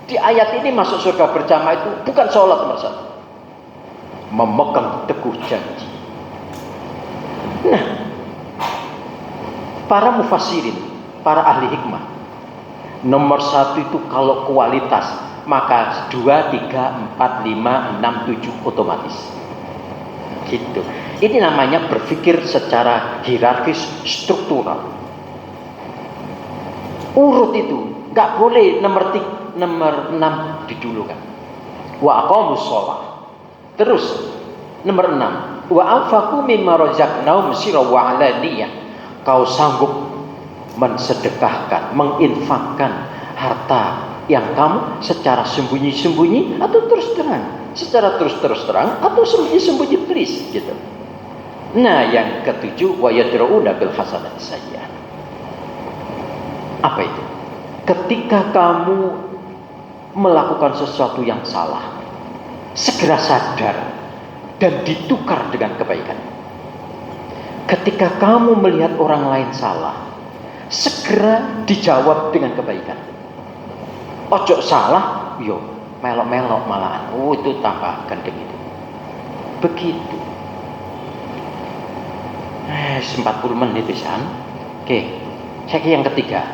Di ayat ini masuk surga berjamaah itu bukan sholat nomor 1, memegang teguh janji. Nah, para mufassirin, para ahli hikmah, nomor 1 itu kalau kualitas, maka 2, 3, 4, 5, 6, 7 otomatis. Gitu. Ini namanya berpikir secara hierarkis struktural. Urut itu nggak boleh nomor 6 didulukan. Wa aqamus shalah. Terus nomor 6, wa anfaqu mimma razaqnahum sirran wa alaniyah. Kau sanggup mensedekahkan, menginfakkan harta yang kamu secara sembunyi-sembunyi atau terus terang, secara terus terang atau sembunyi-sembunyi, please gitu. Nah, yang ketujuh, wa yadra'una bil hasanati sayyi'ah. Apa itu? Ketika kamu melakukan sesuatu yang salah, segera sadar dan ditukar dengan kebaikan. Ketika kamu melihat orang lain salah, segera dijawab dengan kebaikan. Ojo salah, yo melok-melok malahan. Oh, itu tambah gendeng itu. Begitu. 40 menit pisan. Oke, saya yang ketiga.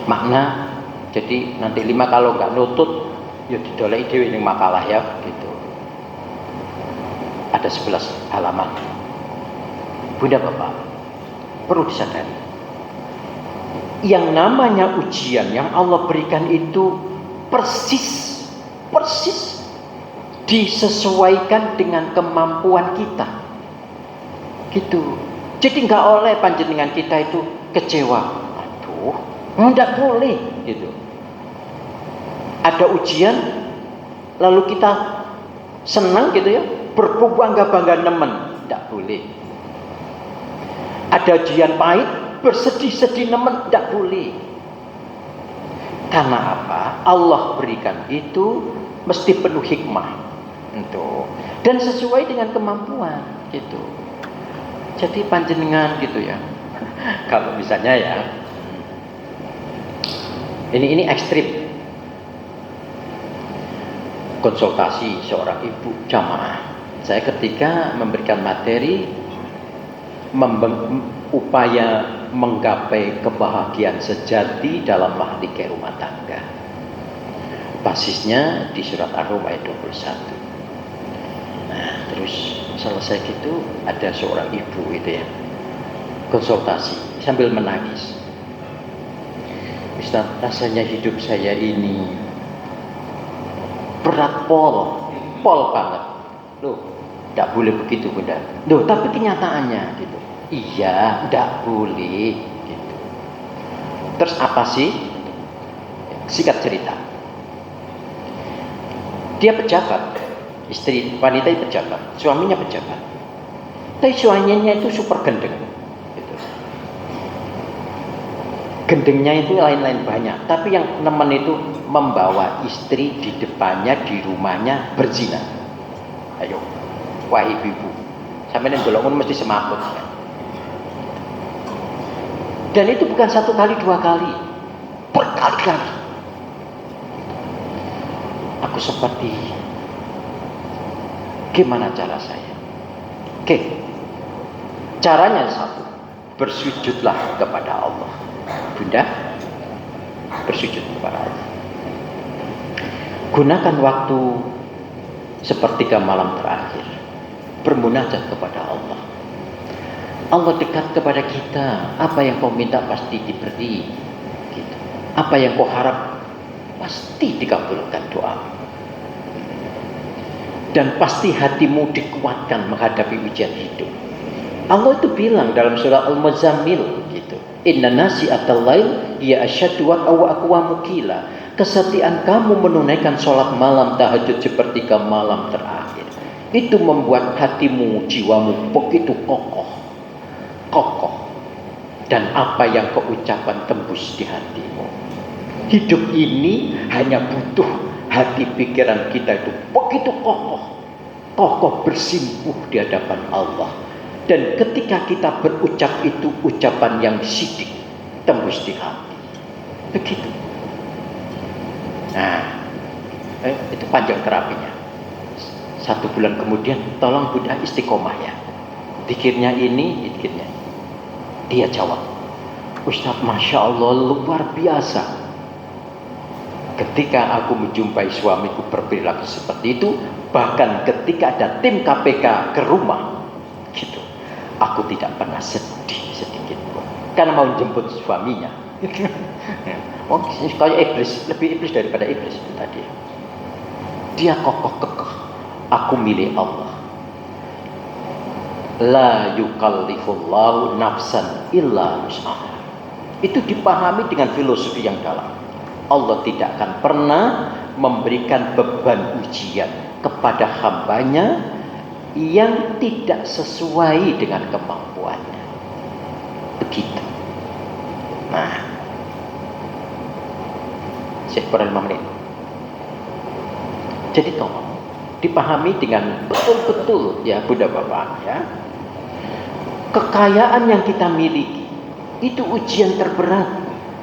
Makna, jadi nanti 5 kalau nggak nutut, ya didolei dewe ning makalah ya, gitu. Ada 11 halaman. Bunda Bapak, perlu disadari. Yang namanya ujian yang Allah berikan itu persis disesuaikan dengan kemampuan kita. Gitu. Jadi nggak oleh panjenengan kita itu kecewa. Aduh, nggak boleh gitu. Ada ujian lalu kita senang gitu ya, berbangga-bangga nemen, nggak boleh. Ada ujian pahit, bersedih-sedih nemen, nggak boleh. Karena apa? Allah berikan itu mesti penuh hikmah untuk dan sesuai dengan kemampuan gitu. Jadi panjenengan gitu ya. Kalau misalnya ya, ini ekstrim. Konsultasi seorang ibu jamaah. Saya ketika memberikan materi upaya menggapai kebahagiaan sejati dalam mahligai rumah tangga. Basisnya di surat Ar-Rum ayat 21. Nah, terus selesai gitu ada seorang ibu itu ya konsultasi sambil menangis. Ustaz, rasanya hidup saya ini berat pol banget. Loh, tidak boleh begitu Bunda. Loh, tapi kenyataannya gitu. Iya, tidak boleh gitu. Terus apa sih? Singkat cerita. Dia pejabat. Istri wanita itu pejabat, suaminya pejabat. Tapi suaminya itu super gendeng. Gitu. Gendengnya itu lain-lain banyak. Tapi yang nemen itu membawa istri di depannya, di rumahnya berzina. Ayo, wah ibu-ibu, sampai nih golongan mesti semaput. Dan itu bukan 1 kali 2 kali, berkali-kali. Aku seperti gimana cara saya? Oke, caranya satu, bersujudlah kepada Allah. Bunda, bersujud kepada Allah. Gunakan waktu sepertiga malam terakhir, bermunajat kepada Allah. Allah dekat kepada kita. Apa yang kau minta pasti diberi. Gitu. Apa yang kau harap pasti dikabulkan doa. Dan pasti hatimu dikuatkan menghadapi ujian hidup. Allah itu bilang dalam surah Al-Muzammil gitu. Inna nasi'atal lail hiya asyaddu wa aqwamu qila. Kesetiaan kamu menunaikan sholat malam tahajud sepertiga malam terakhir. Itu membuat hatimu, jiwamu begitu kokoh. Dan apa yang kau ucapkan tembus di hatimu. Hidup ini hanya butuh hati pikiran kita itu begitu kokoh bersimpuh di hadapan Allah. Dan ketika kita berucap itu ucapan yang sidik, tembus di hati. Begitu. Nah, itu panjang terapinya. 1 bulan kemudian, tolong Bunda istiqomah ya. Dikirnya ini, dikirnya. Dia jawab, Ustaz, Masya Allah luar biasa. Ketika aku menjumpai suamiku berperilaku seperti itu, bahkan ketika ada tim KPK ke rumah, gitu, aku tidak pernah sedih sedikit pun, karena mau jemput suaminya. Oh, kayak iblis, lebih iblis daripada iblis itu tadi. Dia kokoh kekeh. Aku milik Allah. La yukallifullahu nafsan illa wus'aha. Itu dipahami dengan filosofi yang dalam. Allah tidak akan pernah memberikan beban ujian kepada hambanya yang tidak sesuai dengan kemampuannya. Begitu. Nah, kurang 5 menit. Jadi tolong dipahami dengan betul-betul ya Bunda Bapak ya. kekayaan yang kita miliki itu ujian terberat,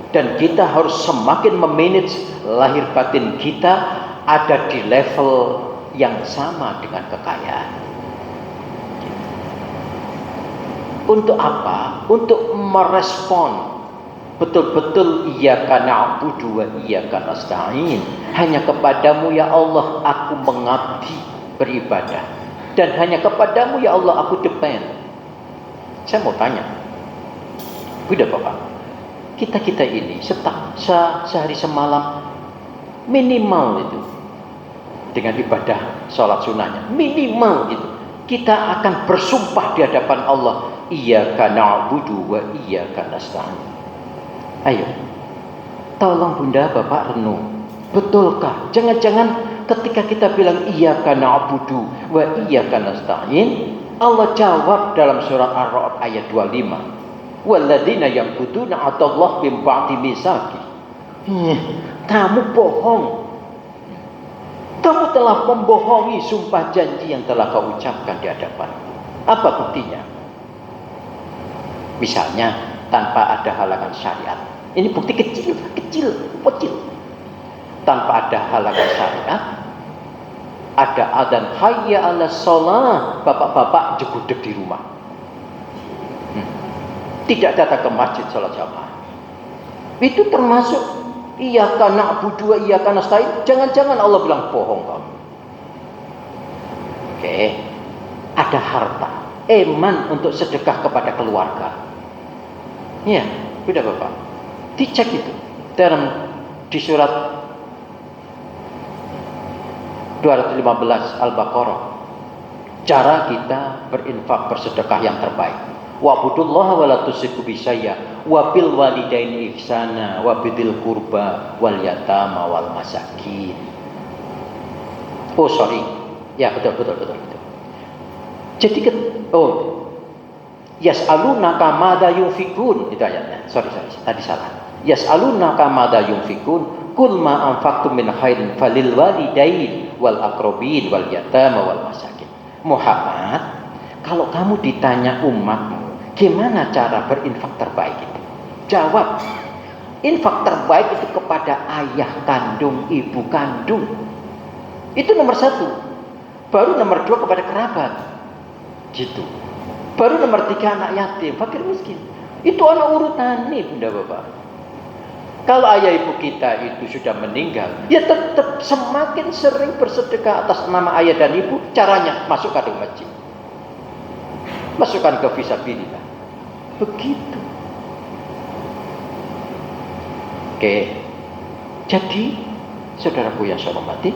dan kita harus semakin memanage lahir batin kita ada di level yang sama dengan kekayaan. Untuk apa? Untuk merespon betul-betul iyyaka na'budu wa iyyaka nasta'in. Hanya kepadamu ya Allah aku mengabdi beribadah, dan hanya kepadamu ya Allah aku depend. Saya mau tanya, Bunda Bapak, kita ini sehari semalam minimal itu dengan ibadah sholat sunnahnya minimal itu kita akan bersumpah di hadapan Allah, iyyaka na'budu wa iyyaka nasta'in. Ayo, tolong Bunda Bapak renung, betulkah? Jangan-jangan ketika kita bilang iyyaka na'budu wa iyyaka nasta'in, Allah jawab dalam surat Ar-Ra'd ayat 25, walladzina ya'buduna 'atallaha min ba'di mitsaqi. Kamu bohong. Kamu telah membohongi sumpah janji yang telah kau ucapkan di hadapan. Apa buktinya? Misalnya tanpa ada halangan syariat. Ini bukti kecil. Tanpa ada halangan syariat, ada adzan hayya 'alas shalah, bapak-bapak jegudeg di rumah. Tidak datang ke masjid salat jamaah. Itu termasuk iyyaka na'budu wa iyyaka nasta'in. Jangan-jangan Allah bilang bohong kamu. Oke. Ada harta, eman untuk sedekah kepada keluarga. Iya, sudah Bapak. Dicek itu. Di surat 215 Al-Baqarah. Cara kita berinfak bersedekah yang terbaik. Wa'budullaha wa la tusyriku bihi syai'a wa bil walidaini ihsana wa bidzil qurba wal yatama wal masakin. Oh sorry. Ya betul. Jadi yas'alunaka madza yunfikun, itu ayatnya. Sorry, tadi salah. Yas'alunaka madza yunfikun qul ma anfaqtum min khairin falil walidain wal aqrabin wal yatama wal masakin. Muhammad, kalau kamu ditanya umatmu gimana cara berinfak terbaik itu? Jawab, infak terbaik itu kepada ayah kandung, ibu kandung. Itu nomor 1. Baru nomor 2 kepada kerabat. Gitu. Baru nomor 3 anak yatim, fakir miskin. Itu anak urutan nih Bunda Bapak. Kalau ayah ibu kita itu sudah meninggal, ya tetap semakin sering bersedekah atas nama ayah dan ibu. Caranya masuk ke masjid, masukkan ke fisabilillah. Begitu. Oke. Jadi, saudaraku yang saya hormati,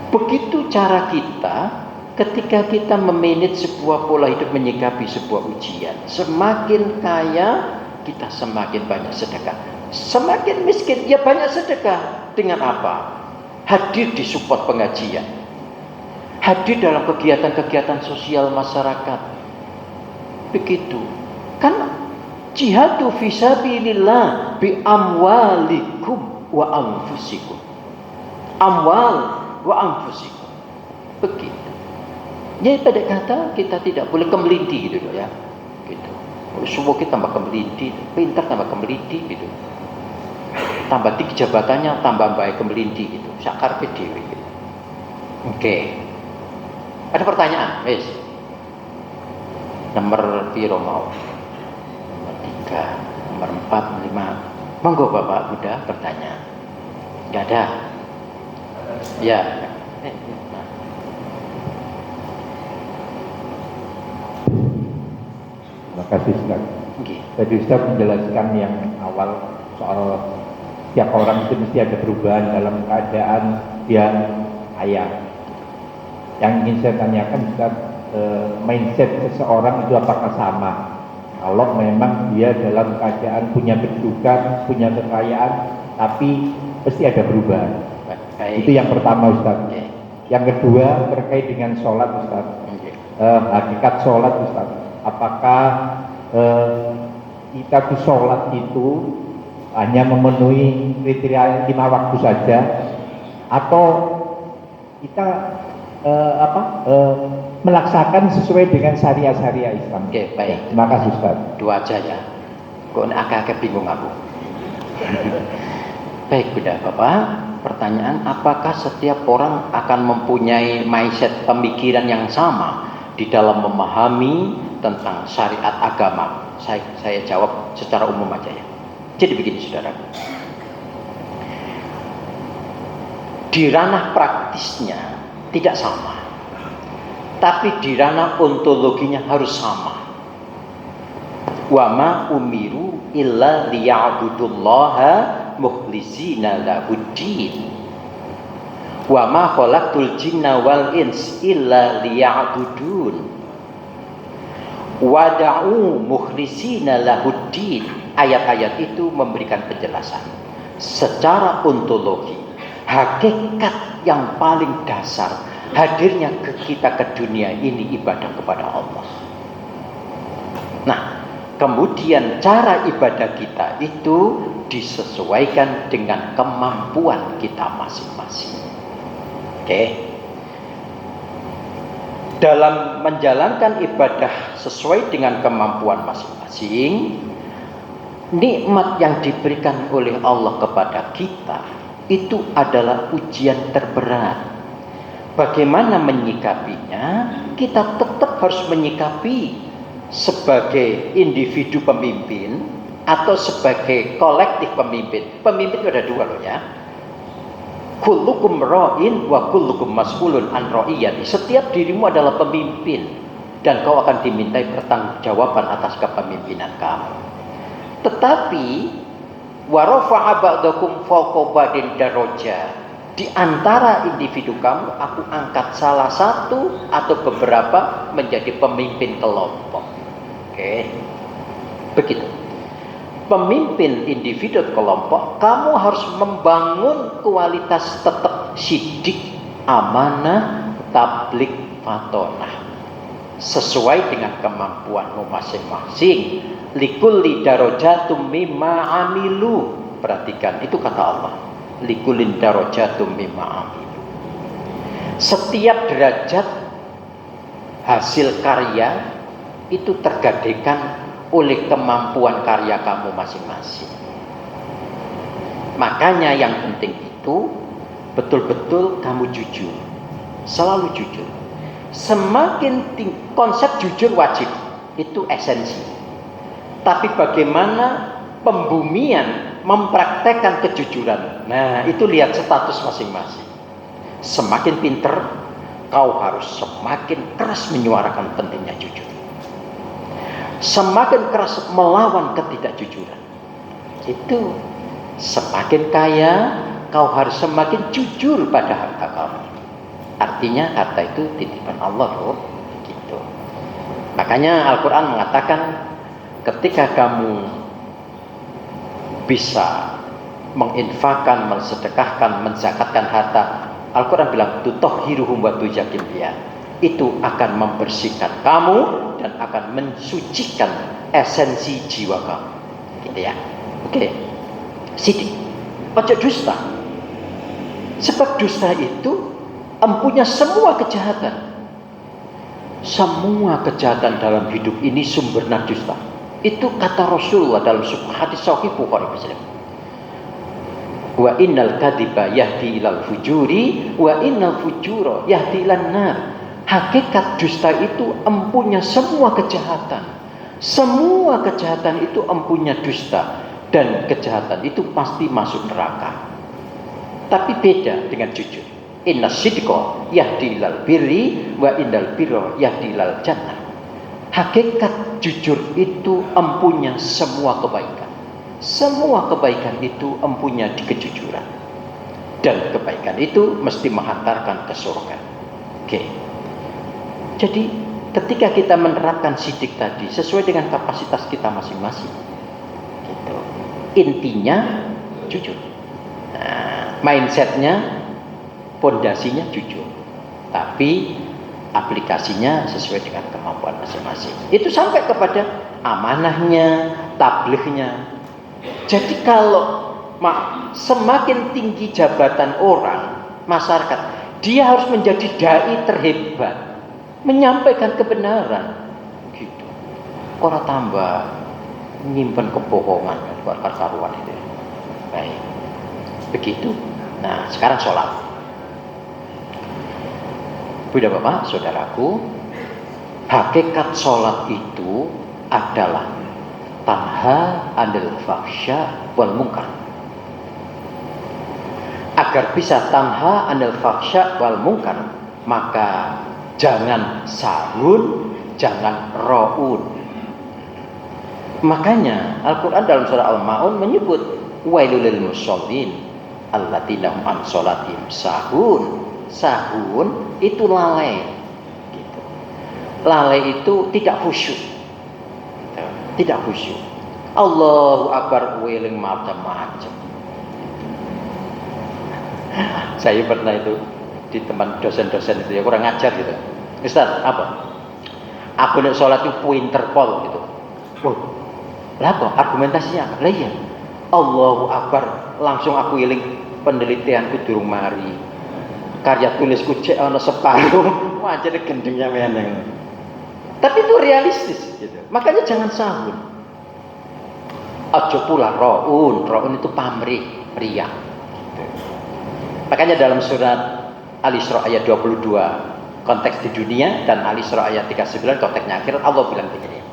begitu cara kita ketika kita memanage sebuah pola hidup, menyikapi sebuah ujian. Semakin kaya, kita semakin banyak sedekah. Semakin miskin, ya banyak sedekah. Dengan apa? Hadir di support pengajian, hadir dalam kegiatan-kegiatan sosial masyarakat. Begitu. Kan jihadu fisabilillah bi amwalikum wa anfusikum. Amwal wa anfusikum. Begitu. Jadi pada kata kita tidak boleh kemeliti gitu ya. Gitu. Semua kita tambah kemeliti, pintar tambah kemeliti gitu. Tambah tinggi jabatannya, tambah baik kemeliti gitu. Sakarpe dhewe gitu. Oke. Ada pertanyaan, wes. Nomor piro mau? Nomor 3, nomor 4, 5. Monggo Bapak Bunda bertanya. Enggak ada. Ya. Terima kasih Ustaz. Okay. Tadi Ustaz menjelaskan yang awal soal tiap orang itu mesti ada perubahan dalam keadaan dia kaya. Yang ingin saya tanyakan Ustaz, mindset seseorang itu apakah sama? Kalau memang dia dalam keadaan punya kedudukan, punya kekayaan, tapi pasti ada perubahan. Baik. Itu yang pertama Ustaz. Okay. Yang kedua terkait dengan sholat Ustaz. Okay. Hakikat sholat Ustaz. Apakah kita di sholat itu hanya memenuhi kriteria 5 waktu saja, atau kita melaksanakan sesuai dengan syariah Islam. Oke, baik. Terima kasih Ustaz. Dua aja ya. Kok agak-agak bingung aku. Baik, Bunda Bapak, pertanyaan, apakah setiap orang akan mempunyai mindset pemikiran yang sama di dalam memahami tentang syariat agama? Saya jawab secara umum aja ya. Jadi begini saudara, di ranah praktisnya tidak sama, tapi di ranah ontologinya harus sama. Wa ma umiru illa liya'budullaha mukhlishina lahuddin. Wa ma khalaqtul jinna wal ins illa liya'budun. Wada'u mukhlishina lahuddin. Ayat-ayat itu memberikan penjelasan secara ontologi, hakikat yang paling dasar hadirnya kita ke dunia ini ibadah kepada Allah. Nah, kemudian cara ibadah kita itu disesuaikan dengan kemampuan kita masing-masing. Oke. Dalam menjalankan ibadah sesuai dengan kemampuan masing-masing, nikmat yang diberikan oleh Allah kepada kita itu adalah ujian terberat. Bagaimana menyikapinya? Kita tetap harus menyikapi sebagai individu pemimpin atau sebagai kolektif pemimpin. Pemimpin itu ada dua loh ya. Kullukum ra'in wa kullukum mas'ulun an ra'iyati. Setiap dirimu adalah pemimpin dan kau akan dimintai pertanggungjawaban atas kepemimpinan kamu. Tetapi wa rafa'a ba'dakum fawqa ba'din darajat. Di antara individu kamu aku angkat salah satu atau beberapa menjadi pemimpin kelompok. Oke. Begitu. Pemimpin individu kelompok, kamu harus membangun kualitas tetap sidik, amanah, tablik, fatonah sesuai dengan kemampuanmu masing-masing. Likulli darajatum mimma amilu. Perhatikan, itu kata Allah. Likulli darajatum mimma amilu. Setiap derajat hasil karya itu tergadekan oleh kemampuan karya kamu masing-masing. Makanya yang penting itu betul-betul kamu jujur, selalu jujur. Semakin konsep jujur wajib itu esensi. Tapi bagaimana pembumian mempraktekkan kejujuran? Nah, itu lihat status masing-masing. Semakin pinter, kau harus semakin keras menyuarakan pentingnya jujur. Semakin keras melawan ketidakjujuran. Itu semakin kaya, kau harus semakin jujur pada harta kamu. Artinya harta itu titipan Allah loh. Gitu. Makanya Al-Quran mengatakan ketika kamu bisa menginfakkan, mensedekahkan, menzakatkan harta, Al-Quran bilang tutahhiruhum wa tuzakkihim biha. Itu akan membersihkan kamu dan akan mensucikan esensi jiwa kamu. Gitu ya. Oke. Sidik. Ojo dusta. Sebab dusta itu empunya semua kejahatan. Semua kejahatan dalam hidup ini sumbernya dusta. Itu kata Rasulullah dalam sebuah hadis sahih Bukhari Muslim. Wa innal kadhiba yahdi ilal fujuri wa innal fujura yahdi ilan nar. Hakikat dusta itu empunya semua kejahatan. Semua kejahatan itu empunya dusta. Dan kejahatan itu pasti masuk neraka. Tapi beda dengan jujur. Inna sidqa yahdi ilal birri wa innal birra yahdi ilal jannah. Hakikat jujur itu empunya semua kebaikan. Semua kebaikan itu empunya di kejujuran. Dan kebaikan itu mesti menghantarkan ke surga. Oke. Jadi ketika kita menerapkan sidik tadi sesuai dengan kapasitas kita masing-masing, gitu. Intinya jujur. Nah, mindsetnya, pondasinya jujur. Tapi aplikasinya sesuai dengan kemampuan masing-masing. Itu sampai kepada amanahnya, tablighnya. Jadi kalau semakin tinggi jabatan orang, masyarakat, dia harus menjadi dai terhebat. menyampaikan kebenaran gitu. Orang tambah nyimpen kebohongan buat karuan itu. Baik. Begitu. Nah, sekarang sholat. Bunda Bapak, saudaraku, hakikat sholat itu adalah tanha 'anil fahsya wal munkar. Agar bisa tanha 'anil fahsya wal munkar, maka jangan sahun, jangan ra'un. Makanya Al-Quran dalam surah Al-Ma'un menyebut wailul lil musallin alladzina hum an sholatihim sahun. Sahun itu lalai gitu. Lalai itu tidak khusyuk. Tidak khusyuk. Allahu Akbar weling macam-macam. Saya pernah itu di teman dosen-dosen itu ya kurang ajar gitu. Ustaz, apa? Aku nek sholat itu pinter pol gitu. Wah, lah apa? Argumentasinya apa? Lah iya. Allahu Akbar, langsung aku eling penelitianku durung mari. Karya tulisku cek ana separuh, wajane gendengnya meneng. Tapi itu realistis gitu. Makanya jangan sahun. Aja pula ra'un. Ra'un itu pamrih, riya. Gitu. Makanya dalam surat Al-Isra ayat 22 konteks di dunia dan Al-Isra ayat 39 konteksnya akhirat, Allah bilang begini.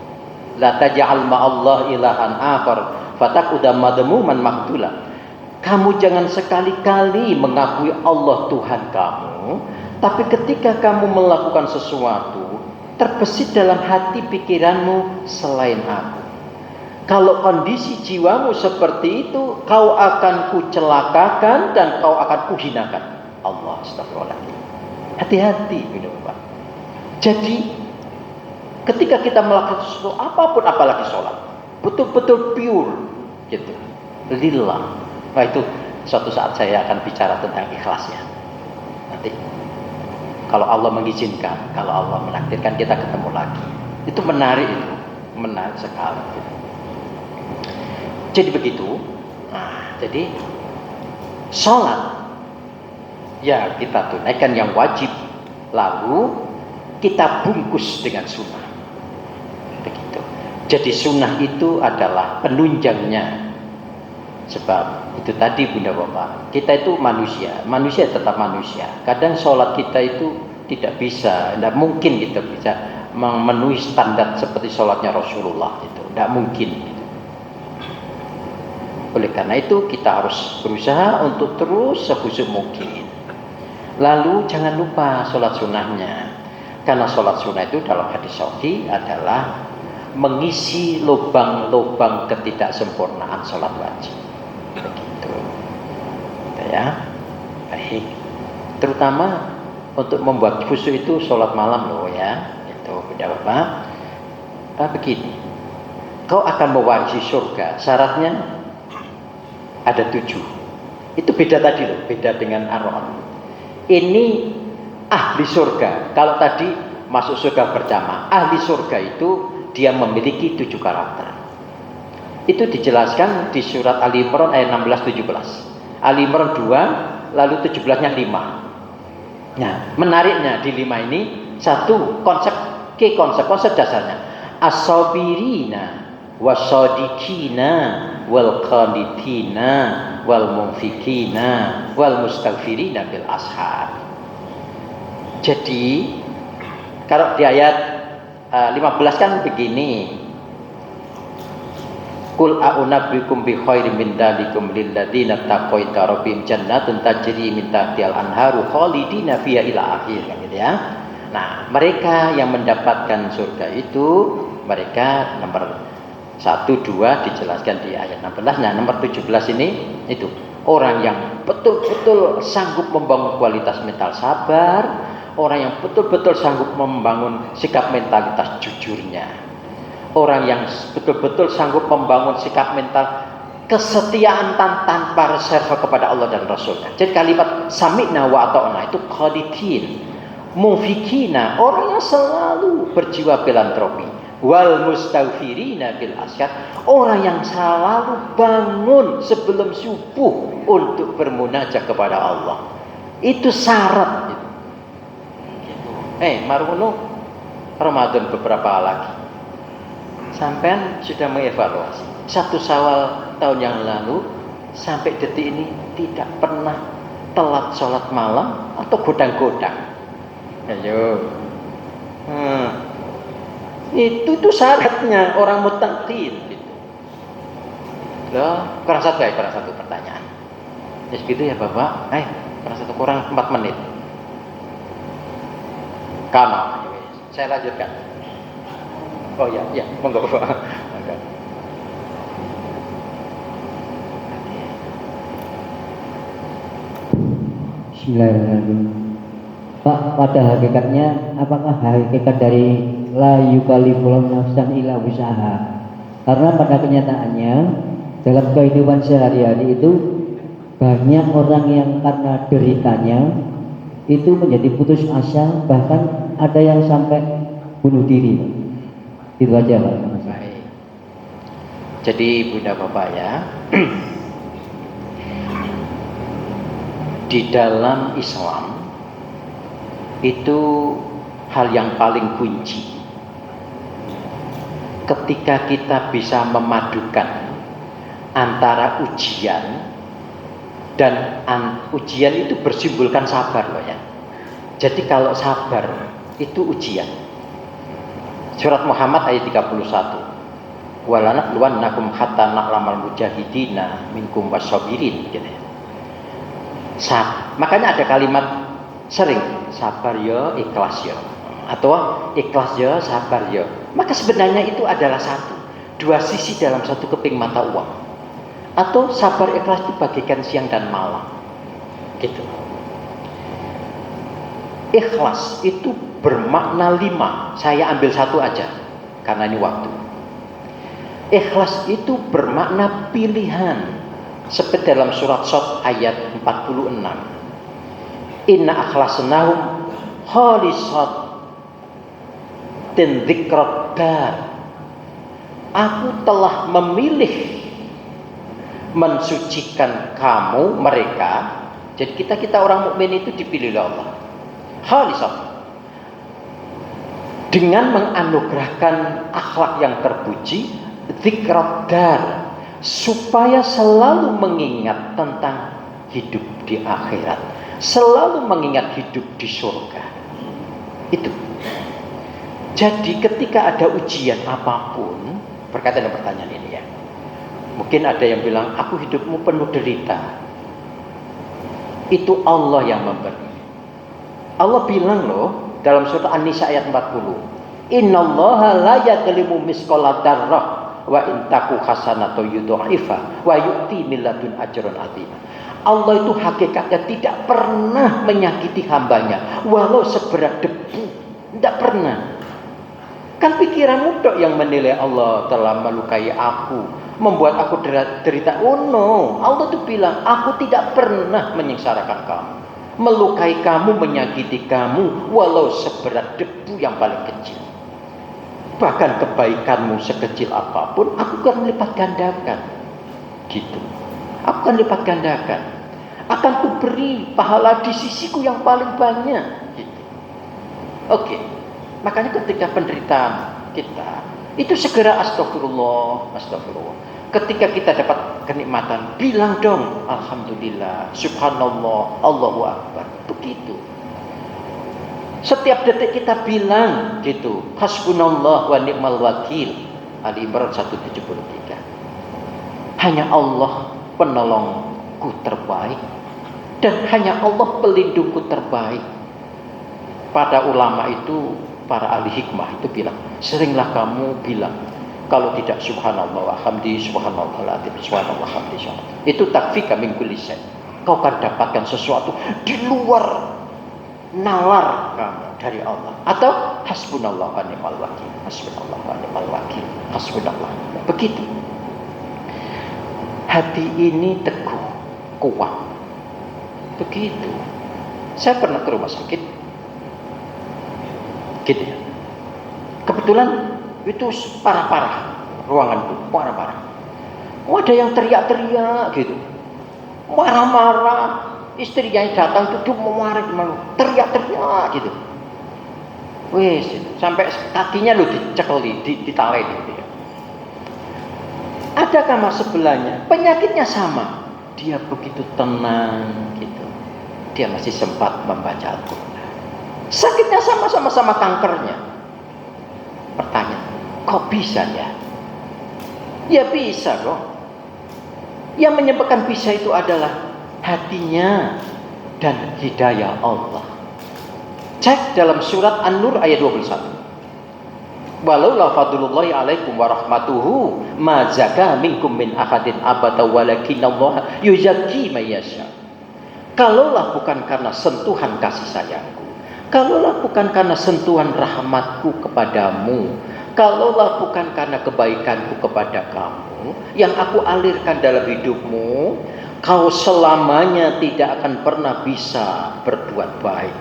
La taj'al ma'allah ilahan akhar fataquda madmuman mahdula. Kamu jangan sekali-kali mengakui Allah Tuhan kamu, tapi ketika kamu melakukan sesuatu terbesit dalam hati pikiranmu selain aku. Kalau kondisi jiwamu seperti itu, kau akan kucelakakan dan kau akan kuhinakan. Allah, astagfirullahaladzim. Hati-hati, Bapak. Jadi, ketika kita melakukan sesuatu apapun, apalagi sholat, betul-betul pure, gitu, lillah. Nah itu suatu saat saya akan bicara tentang ikhlas ya. Nanti, kalau Allah mengizinkan, kalau Allah menakdirkan kita ketemu lagi, itu menarik sekali. Gitu. Jadi begitu. Nah, jadi sholat ya kita tunaikan yang wajib, lalu kita bungkus dengan sunnah. Begitu. Jadi sunnah itu adalah penunjangnya. Sebab itu tadi Bunda Bapak, kita itu manusia tetap manusia. Kadang sholat kita itu tidak bisa, tidak mungkin kita bisa memenuhi standar seperti sholatnya Rasulullah itu, tidak mungkin. Gitu. Oleh karena itu kita harus berusaha untuk terus sekhusyuk mungkin. Lalu jangan lupa sholat sunnahnya, karena sholat sunnah itu dalam hadis sahih adalah mengisi lubang-lubang ketidaksempurnaan sholat wajib. Begitu. Ya. Baik. Terutama untuk membuat khusyuk itu sholat malam loh ya. Itu Bunda Bapak. Begini. Kau akan mewarisi surga. Syaratnya ada 7. Itu beda tadi loh, beda dengan Ar-Ra'd. Ini ahli surga. Kalau tadi masuk surga berjamaah, ahli surga itu dia memiliki 7 karakter. Itu dijelaskan di surat Ali Imran ayat 16-17. Ali Imran 2, lalu 17-nya 5. Nah, menariknya di 5 ini satu konsep dasarnya. As-sabirina was-sadiqina wal qanitina wal munfikina wal mustaghfirina bil ashar. Jadi kalau di ayat 15 kan begini. Qul a'unabbikum bi khairin min dzalikum lil ladzina taqaw rabbihim jannatun tajri min tahtihal anharu khalidina fiha ila akhir kan gitu ya. Nah, mereka yang mendapatkan surga itu mereka nomor 1 2 dijelaskan di ayat 16. Nah, nomor 17 ini itu orang yang betul-betul sanggup membangun kualitas mental sabar, orang yang betul-betul sanggup membangun sikap mentalitas jujurnya. Orang yang betul-betul sanggup membangun sikap mental kesetiaan tanpa reserve kepada Allah dan Rasulnya. Jadi kalimat sami'na wa ata'na itu qanitin, mufikina, orang yang selalu berjiwa filantropi, wal mustaghfirina bil ashar, orang yang selalu bangun sebelum subuh untuk bermunajat kepada Allah. Itu syarat. Maruno Ramadan beberapa lagi. Sampean sudah mengevaluasi 1 Syawal tahun yang lalu sampai detik ini tidak pernah telat sholat malam atau godang-godang. Ayo. Itu syaratnya orang mutakin gitu. Loh, kurang satu pertanyaan. Ya segitu ya Bapak. Kurang 4 menit. Karena saya lanjutkan. Oh ya, monggo Bapak. Bismillahirrahmanirrahim. Pak, pada hakikatnya apakah hakikat dari la yukallifullahu nafsan illa wus'aha? Karena pada kenyataannya dalam kehidupan sehari-hari itu banyak orang yang karena deritanya itu menjadi putus asa, bahkan ada yang sampai bunuh diri. Itu aja Pak. Baik. Jadi Bunda Bapak ya, di dalam Islam itu hal yang paling kunci. Ketika kita bisa memadukan antara ujian dan ujian itu bersimbolkan sabar loh ya. Jadi kalau sabar itu ujian. Surat Muhammad ayat 31. Walanabluwannakum hatta na'lamal mujahidina minkum wassabirin gitu ya. Makanya ada kalimat sering sabar ya, ikhlas ya, atau ikhlas ya, sabar ya. Maka sebenarnya itu adalah dua sisi dalam satu keping mata uang. Atau sabar ikhlas itu bagikan siang dan malam. Gitu. Ikhlas itu bermakna 5. Saya ambil 1 aja karena ini waktu. Ikhlas itu bermakna pilihan. Seperti dalam surat Shad ayat 46. Inna akhlasnahum khalisat dan dzikrad dar. Aku telah memilih mensucikan kamu mereka. Jadi kita orang mukmin itu dipilih oleh Allah. Khalisat. Dengan menganugerahkan akhlak yang terpuji, dzikrad dar, supaya selalu mengingat tentang hidup di akhirat, selalu mengingat hidup di surga. Itu. Jadi ketika ada ujian apapun, berkaitan dengan pertanyaan ini ya, mungkin ada yang bilang aku hidupmu penuh derita. Itu Allah yang memberi. Allah bilang loh dalam surat An-Nisa ayat 40, innallaha la yadlimu misqala dzarrah wa intaku hasanatu yudha'ifa wa yu'ti min ladun ajran 'azima. Allah itu hakikatnya tidak pernah menyakiti hambanya walau seberat debu, tidak pernah. Kan pikiranmu tok yang menilai Allah telah melukai aku, membuat aku derita. Oh no, Allah itu bilang aku tidak pernah menyengsarakan kamu, melukai kamu, menyakiti kamu walau seberat debu yang paling kecil. Bahkan kebaikanmu sekecil apapun, aku akan lipat gandakan. Gitu. Aku akan lipat gandakan. Akan kuberi pahala di sisiku yang paling banyak. Gitu. Oke. Makanya ketika penderitaan kita, itu segera astagfirullah, astagfirullah. Ketika kita dapat kenikmatan, bilang dong, alhamdulillah, subhanallah, Allahu akbar. Begitu. Setiap detik kita bilang gitu, hasbunallah wa ni'mal wakil. Ali Imran 173. Hanya Allah penolongku terbaik dan hanya Allah pelindungku terbaik. Pada ulama itu, para ahli hikmah itu bilang, seringlah kamu bilang, kalau tidak subhanallah wa hamdi, subhanallah latif, subhanallah hamdi, subhanallah. Itu takfika min kulli syai'. Kau akan dapatkan sesuatu di luar nalar kamu dari Allah. Atau hasbunallah wa ni'mal wakil, hasbunallah wa ni'mal wakil, hasbunallah. Begitu. Hati ini teguh, kuat. Begitu. Saya pernah ke rumah sakit, gitu ya. Kebetulan itu parah-parah, ruangan itu parah-parah. Ada yang teriak-teriak gitu, marah-marah. Istrinya yang datang itu dia memarah, teriak-teriak gitu. Wes, sampai kakinya lo dicekeli, ditalen gitu ya. Ada kamar sebelahnya, penyakitnya sama. Dia begitu tenang gitu. Dia masih sempat membaca Al-Quran. Sakitnya sama kankernya. Pertanyaan, kok bisa ya? Ya bisa dong. Yang menyebabkan bisa itu adalah hatinya dan hidayah Allah. Cek dalam surat An-Nur ayat 21. Walau la fadlullahi alaikum wa rahmatuhu ma zaka minkum min ahadin abada walakinallaha yuzakki may yasha. Kalaulah bukan karena sentuhan kasih sayangku, kalaulah bukan karena sentuhan rahmatku kepadamu, kalaulah bukan karena kebaikanku kepada kamu yang aku alirkan dalam hidupmu, kau selamanya tidak akan pernah bisa berbuat baik.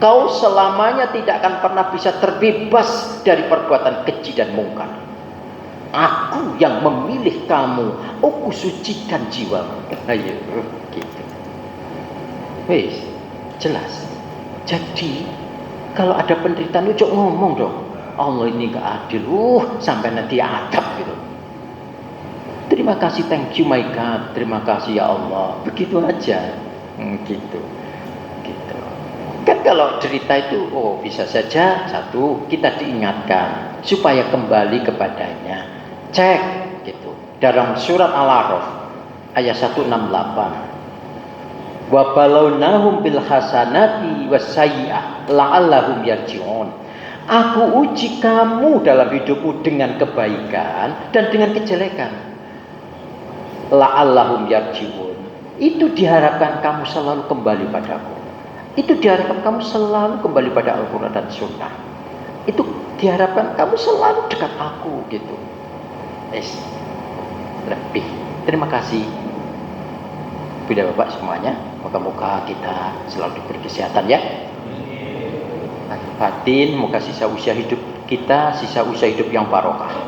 Kau selamanya tidak akan pernah bisa terbebas dari perbuatan keji dan mungkar. Aku yang memilih kamu, aku sucikan jiwamu. Ayo, gitu. Wes, jelas. Jadi, kalau ada penderitaan, lu ngomong dong. Allah ini gak adil, sampai nanti adab gitu. Terima kasih, thank you my God. Terima kasih ya Allah. Begitu aja, gitu. Kan kalau cerita itu, bisa saja satu kita diingatkan supaya kembali kepadanya. Cek gitu. Dalam surat Al-A'raf ayat 168. Wa balawnahum bil hasanati wasayyi'ah la'allahum yarji'un. Aku uji kamu dalam hidupmu dengan kebaikan dan dengan kejelekan. La'allahum yarji'un. Itu diharapkan kamu selalu kembali padaku. Itu diharapkan kamu selalu kembali pada Al-Quran dan Sunnah. Itu diharapkan kamu selalu dekat aku gitu. Lebih. Terima kasih Bunda Bapak semuanya. Moga-moga kita selalu diberi kesehatan ya. Batin, moga sisa usia hidup kita, sisa usia hidup yang barokah.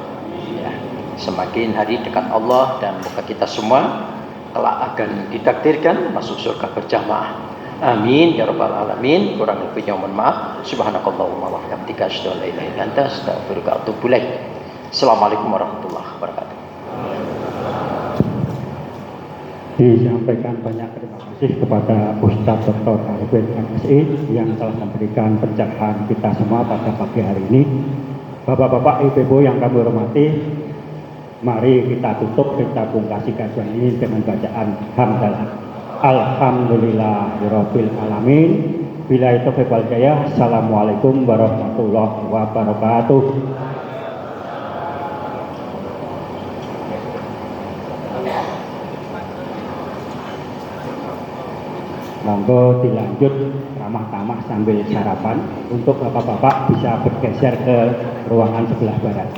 Ya. Semakin hari dekat Allah dan moga kita semua kelak akan ditakdirkan masuk surga berjamaah. Amin ya rabbal alamin. Kurang lebihnya mohon maaf. Subhanakallahumma wa bihamdika asyhadu an la ilaha illa anta astaghfiruka wa atubu ilaik. Assalamualaikum warahmatullahi wabarakatuh. Disampaikan banyak terima kasih kepada Ustaz Dr. Arifin MSI yang telah memberikan pencerahan kita semua pada pagi hari ini. Bapak-bapak, ibu-ibu yang kami hormati, mari kita tutup, kita pungkasi kajian ini dengan bacaan hamdalah. Alhamdulillahirabbil alamin. Bila itu wal hidayah. Assalamualaikum warahmatullahi wabarakatuh. Monggo dilanjut ramah-tamah sambil sarapan. Untuk bapak-bapak bisa bergeser ke ruangan sebelah barat.